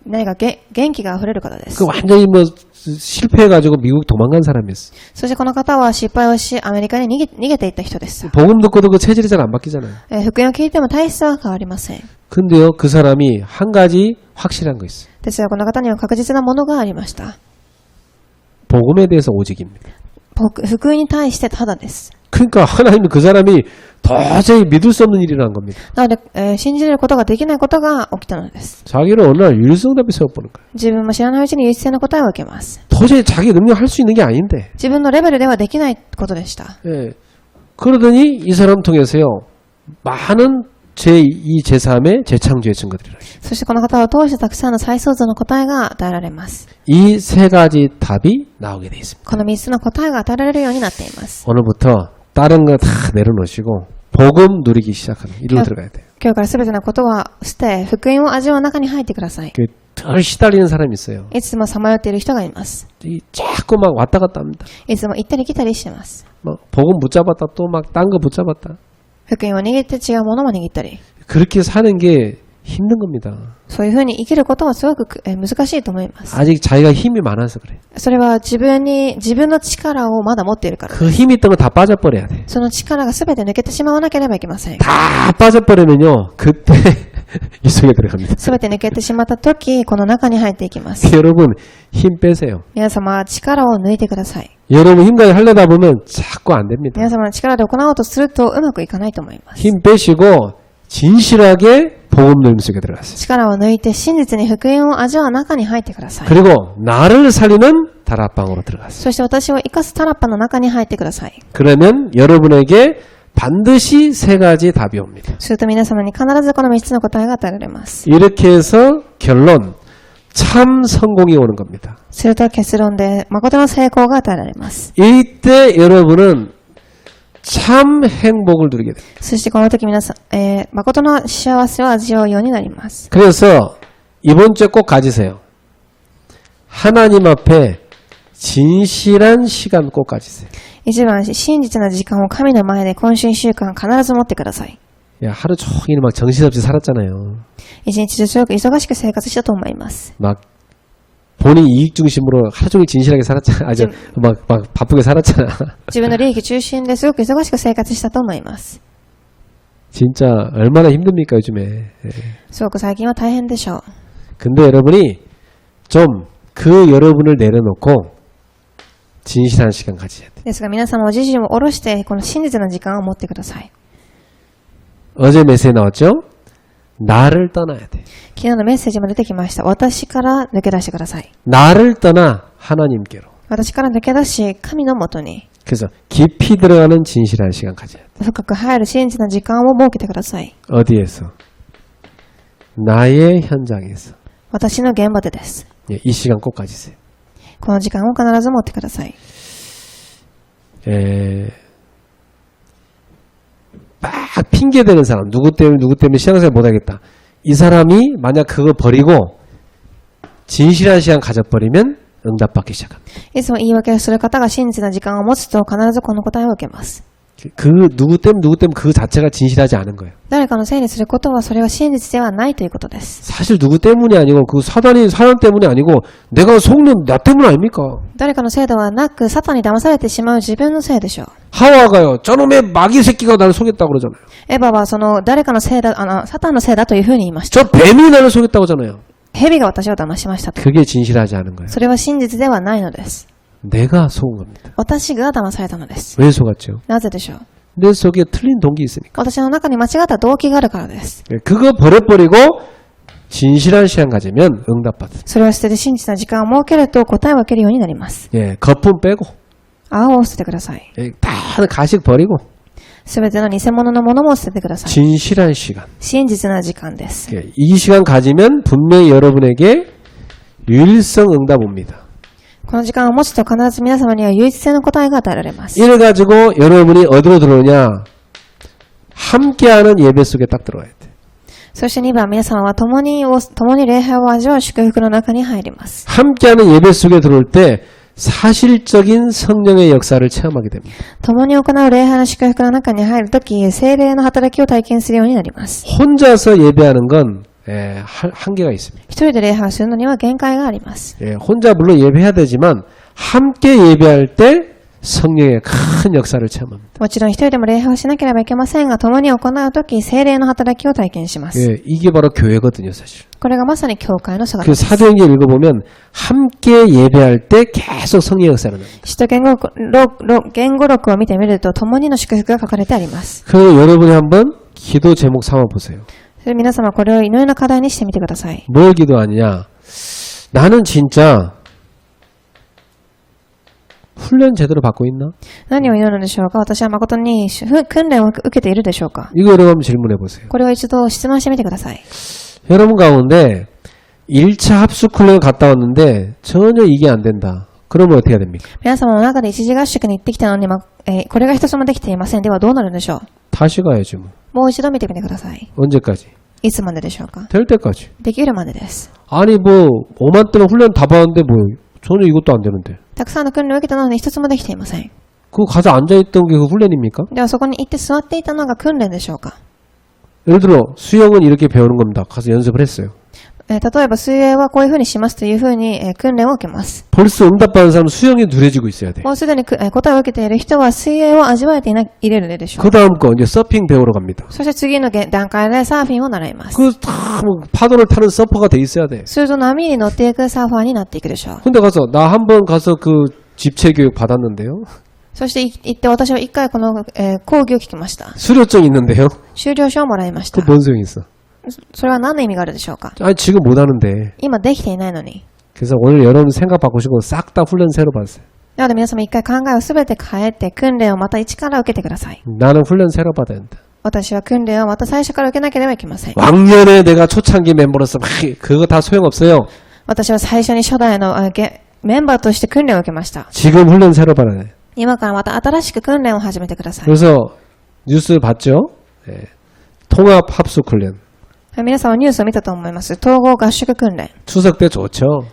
何か元気が溢れる方です。 그 완전히 뭐 실패해가지고 미국 도망간 사람이었어. そしてこの方は失敗をし、アメリカに逃げていった人です。 복음 듣고도 그 체질이 잘 안 바뀌잖아요. 福音を聞いても体質は変わりません。 근데요, 그 사람이 한 가지 확실한 거 있어요. ですがこの方には確実なものがありました。 복음에 대해서 오직입니다. 福音に対してただです。 그러니까 하나님은 그 사람이 도저히 믿을 수 없는 일이라는 겁니다. なので、信じることができないことが起きたのです。 자기를 어느 날 유일성답에 세워보는 거예요. 自分も知らないうちに唯一性の答えを受けます。 도저히 자기 능력 할 수 있는 게 아닌데. 自分のレベルではできないことでした。 예. 그러더니 이 사람 통해서요, 많은 제2, 제3의 재창조의 증거들이 나요. そしてこの方を通してたくさんの再創造の答えが与えられます。 이 세 가지 답이 나오게 돼 있습니다. この3つの答えが与えられるようになっています。 오늘부터 다른 거 다 내려놓으시고 복음 누리기 시작하는 이리로 들어가야 돼요. 今日から全てのことは捨て、福音を味わう中に入ってください。 덜 시달리는 사람이 있어요. いつもさまよっている人がいます。 자꾸 막 왔다 갔다 합니다. いつも行ったり来たりしてます。 막 복음 붙잡았다 또 막 딴 거 붙잡았다. 福音を握って違うものも握ったり。 그렇게 사는 게 힘든 겁니다. そういうふうに生きることはすごく難しいと思います。 아직 자기가 힘이 많아서 그래. それは自分の力をまだ持っているから。 그 힘이 있던 거 다 빠져버려야 돼. その力が全て抜けてしまわなければいけません。 다 빠져버리면요. 그때 이 속에 들어갑니다. 全て抜けてしまった時、この中に入っていきます。 여러분 힘 빼세요. 皆様は力を抜いてください。 여러분 힘까지 하려다 보면 자꾸 안 됩니다. 皆様の力で行おうとするとうまくいかないと思います。 힘 빼시고 진실하게 복음 누림 속에 들어가세요. 力を抜いて真実に福音を味わう中に入ってください。 그리고 나를 살리는 다락방으로 들어가세요. そして私を生かすタラッパの中に入ってください。 그러면 여러분에게 반드시 세 가지 답이 옵니다. すると皆様に必ずこの3つの答えが与えられます。 이렇게 해서 결론 참 성공이 오는 겁니다. すると結論で誠の成功が与えられます。 이때 여러분은 참 행복을 누리게 됩니다. そしてこの時皆さん、誠の幸せを味わうようになります。 그래서 이번 주에 꼭 가지세요. 하나님 앞에 진실한 시간 꼭 가지세요. 一番真実な時間を神の前で今週1週間必ず持ってください。 야, 하루 종일 막 정신없이 살았잖아요. 一日中すごく忙しく生活したと思います。 막 본인 이익 중심으로 하루 종일 진실하게 살았잖아. 아주 막 바쁘게 살았잖아. 自分の利益中心ですごく忙しく生活したと思います。 진짜 얼마나 힘듭니까 요즘에. 예. すごく最近は大変でしょう。 근데 여러분이 좀 그 여러분을 내려놓고 진실한 시간 가져야 돼. ですが皆様自身を下ろして、この真実な時間を持ってください。 어제 메시지 나왔죠? 나를 떠나야 돼. 昨日のメッセージも出てきました。私から抜け出してください。 나를 떠나 하나님께로. 私から抜け出し、神のもとに 그래서 깊이 들어가는 진실한 시간 가져야 돼. 深く入る真実な時間を設けてください。 어디에서? 나의 현장에서. 私の現場でです。 예, 이 시간 꼭 가지세요. この時間を必ず持ってください。 막 핑계대는 사람, 누구 때문에 신앙생활 못하겠다. 이 사람이 만약 그거 버리고 진실한 시간 가져버리면 응답받기 시작합니다. いつも言い訳をする方が真実な時間を持つと必ずこの答えを受けます。 그 누구 때문에 그 자체가 진실하지 않은 거예요. 誰かのせいにすることはそれは真実ではないということです。 사실 누구 때문이 아니고 그 사단 때문이 아니고 내가 속는 나 때문 아닙니까? 誰かのせいではなく、サタンに騙されてしまう自分のせいでしょう。 하와가요. 저놈의 마귀 새끼가 나를 속였다고 그러잖아요. エヴァはその誰かのせいだ、サタンのせいだというふうに言いました。 저 뱀이 나를 속였다고 하잖아요. 蛇が私を騙しましたと。 그게 진실하지 않은 거예요. それは真実ではないのです。 내가 속은 겁니다. 私が騙されたのです。 왜 속았죠? なぜでしょう。 내 속에 틀린 동기 있으니까. 私の中に間違った動機があるからです。 그거 버려버리고 진실한 시간 가지면 응답받은. それを捨てて真実な時間を設けると答えを受けるようになります。 예, 거품 빼고 青を捨ててください。 예, 다 가식 버리고 すべての偽物のものも捨ててください。 진실한 시간. 真実な時間です。 예, 이 시간 가지면 분명히 여러분에게 유일성 응답 옵니다. この時間を持つと必ず皆様には唯一性の答えが与えられます。 이를 가지고 여러분이 어디로 들어오냐? 함께하는 예배 속에 딱 들어와야 돼. そして2番、皆様は共に礼拝を味わう祝福の中に入ります。 함께하는 예배 속에 들어올 때 사실적인 성령의 역사를 체험하게 됩니다. 共に行う礼拝の祝福の中に入るとき、聖霊の働きを体験するようになります。 혼자서 예배하는 건 한계가 있습니다. 一人で礼拝をするのには限界があります。 혼자 물론 예배해야 되지만 함께 예배할 때 성령의 큰 역사를 체험합니다. もちろん一人でも礼拝をしなければいけませんが、共に行うとき、聖霊の働きを体験します。 이게 바로 교회거든요, 사실. これがまさに教会の姿 그 です。 사도행전 읽어보면 함께 예배할 때 계속 성령의 역사를 합니다. 使徒言語録を見てみると、共にの祝福が書かれてあります。 그래서 여러분이 한번 기도 제목 삼아 보세요. それ皆様これを祈りの課題にしてみてください。 뭘 기도하느냐? 나는 진짜 훈련 제대로 받고 있나? 何を祈るのでしょうか。私は誠に訓練を受けているでしょうか。 이거 여러분 한번 질문해 보세요. これを一度質問してみてください。 여러분 가운데 1차 합숙 훈련 갔다 왔는데 전혀 이게 안 된다. 그러면 어떻게 해야 됩니까? 皆様の中で一時合宿に行ってきたのに、これが一つもできていません。ではどうなるんでしょう。 다시 가야지 뭐. もう一度見てみてください。 언제까지? いつまででしょうか。 될 때까지. できるまでです。 아니 뭐 5만 때는 훈련 다 받았는데 뭐 전혀 이것도 안 되는데. たくさんの訓練を受けたのに一つもできていません。 그거 가서 앉아있던 게 그 훈련입니까? ではそこに行って座っていたのが訓練でしょうか。 예를 들어 수영은 이렇게 배우는 겁니다. 가서 연습을 했어요. 例えば水泳はこういうふうにしますというふうに、訓練を受けます。 벌써 응답받은 사람은 수영에 누래지고 있어야 돼. もうすでに、答えを受けている人は水泳を味わえていれるでしょう。 그 다음 거 이제 서핑 배우러 갑니다. そして次の段階でサーフィンを習います。 그 다 뭐 파도를 타는 서퍼가 돼 있어야 돼. すると波に乗っていくサーファーになっていくでしょう。 근데 가서 나 한 번 가서 그 집체 교육 받았는데요. そして行って私は一回この、講義を聞きました。 수료증 있는데요. 修了証をもらいました。 그 뭔 소용이 있어? それは何の意味があるでしょうか。 아니 지금 못 하는데. 今できていないのに。 그래서 오늘 여러분 생각 바꾸시고 싹 다 훈련 새로 받으세요. なので皆様一回考えをすべて変えて訓練をまた一から受けてください。 나는 훈련 새로 받아야 한다. 私は訓練をまた最初から受けなければいけません。 왕년에 내가 초창기 멤버로서 막 그거 다 소용없어요. 私は最初に初代のメンバーとして訓練を受けました。 지금 훈련 새로 받아야 돼. 今からまた新しく訓練を始めてください。 그래서 뉴스 봤죠? 예. 통합 합숙 훈련. 皆さんはニュースを見たと思います。統合合宿訓練。 추석 때 좋죠.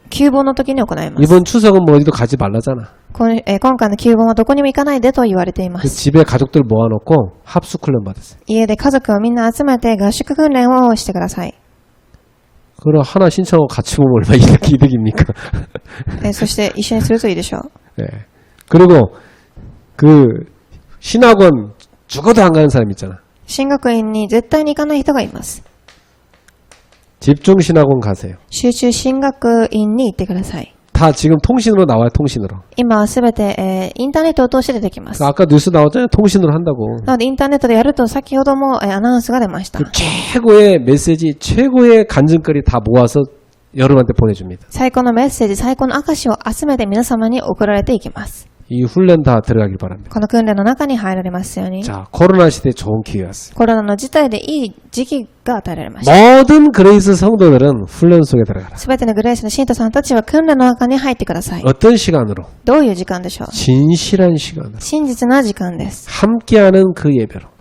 旧盆の時に行います。 이번 추석은 뭐 어디도 가지 말라잖아. 今回の旧盆はどこにも行かないでと言われていま 그 す。 집에 가족들 모아놓고 합숙 훈련 받으세요. 家で家族をみんな集めて合宿訓練をしてください。 그럼 하나 신청하고 같이 보면 얼마나 이득입니까? そして一緒にするといいでしょう。 네. 그리고 그 신학원 죽어도 안 가는 사람 있잖아. 進学院に絶対に行かない人がいます。 집중 신학원 가세요. 集中進学院に行ってください。다 지금 통신으로 나와요. 통신으로. 今はすべて、インターネットを通して出てきます。 아까 뉴스 나왔잖아요. 통신으로 한다고. なのでインターネットでやると先ほども、アナウンスが出ました。 최고의 메시지, 최고의 간증거리 다 모아서 여러분한테 보내줍니다. 最高のメッセージ、最高の証を集めて皆様に送られていきます。 이 훈련 다 들어가길 바랍니다. この訓練の中に入られますように。 자, 코로나 시대 좋은 기회였어요. コロナの事態でいい時期が与えられました。 모든 그레이스 성도들은 훈련 속에 들어가라. すべてのグレースの信徒さんたちは訓練の中に入ってください。 어떤 시간으로? どういう時間でしょう。 진실한 시간으로. 真実な時間です。 함께하는 그 예배로.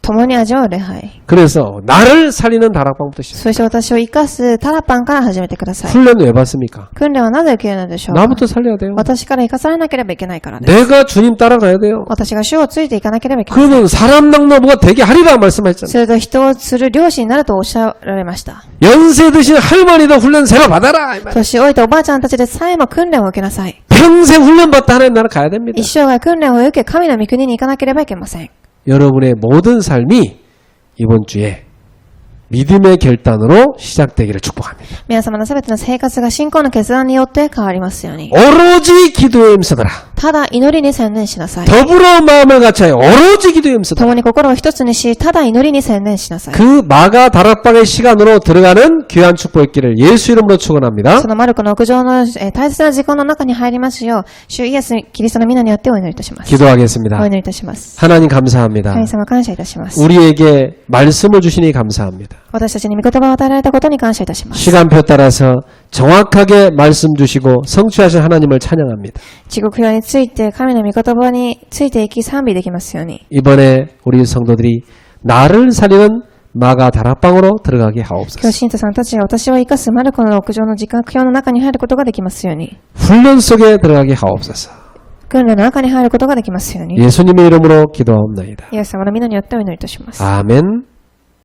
共に味わう礼拝。 그래서 나를 살리는 다락방부터 시작. そして私を生かすタラパンから始めてください。 훈련 왜 받습니까? 訓練はなぜ受けるのでしょうか。 나부터 살려야 돼요. 私から生かされなければいけないからです。 내가 주님 따라가야 돼요. 私が主をついていかなければいけない。 그러면 사람 낙노부가 되게 하리라 말씀하셨잖아요. すると人をする漁師になるとおっしゃられました。 연세 드신 할머니도 훈련 새로 받아라. 이 말. 年老いたおばあちゃんたちでさえも訓練を受けなさい。 평생 훈련 받다 하나님 나라 가야 됩니다. 一生涯訓練を受け神の御国に行かなければいけません。 여러분의 모든 삶이 이번 주에 믿음의 결단으로 시작되기를 축복합니다. 皆様のすべての生活が信仰の決断によって変わりますように。 오로지 기도에 힘쓰더라. ただ祈りに専念しなさい。 더불어 마음을 같이하여 오로지 기도에 힘쓰더라. 共に心を一つにし、ただ祈りに専念しなさい。 그 마가 다락방의 시간으로 들어가는 귀한 축복의 있기를 예수 이름으로 축원합니다. そのマルコの屋上の、大切な時間の中に入りますよう、主イエス・キリストの皆によってお祈りいたします。 기도하겠습니다. お祈りいたします。 하나님 감사합니다. 神様感謝いたします。 우리에게 말씀을 주시니 감사합니다. 私たちに御言葉を与えられたことに感謝いたします。 시간표 따라서 정확하게 말씀 주시고 성취하신 하나님을 찬양합니다. 地獄表について神の御言葉についていき賛美できますように。 이번에 우리 성도들이 나를 살리는 마가 다락방으로 들어가게 今日 하옵소서. 信徒さんたちが私を生かすマルコの屋上の時間表の中に入ることができますように。 훈련 속에 들어가게 하옵소서. 訓練の中に入ることができますように。 예수님의 이름으로 기도하옵나이다. イエス様の皆によってお祈りいたします。 아멘.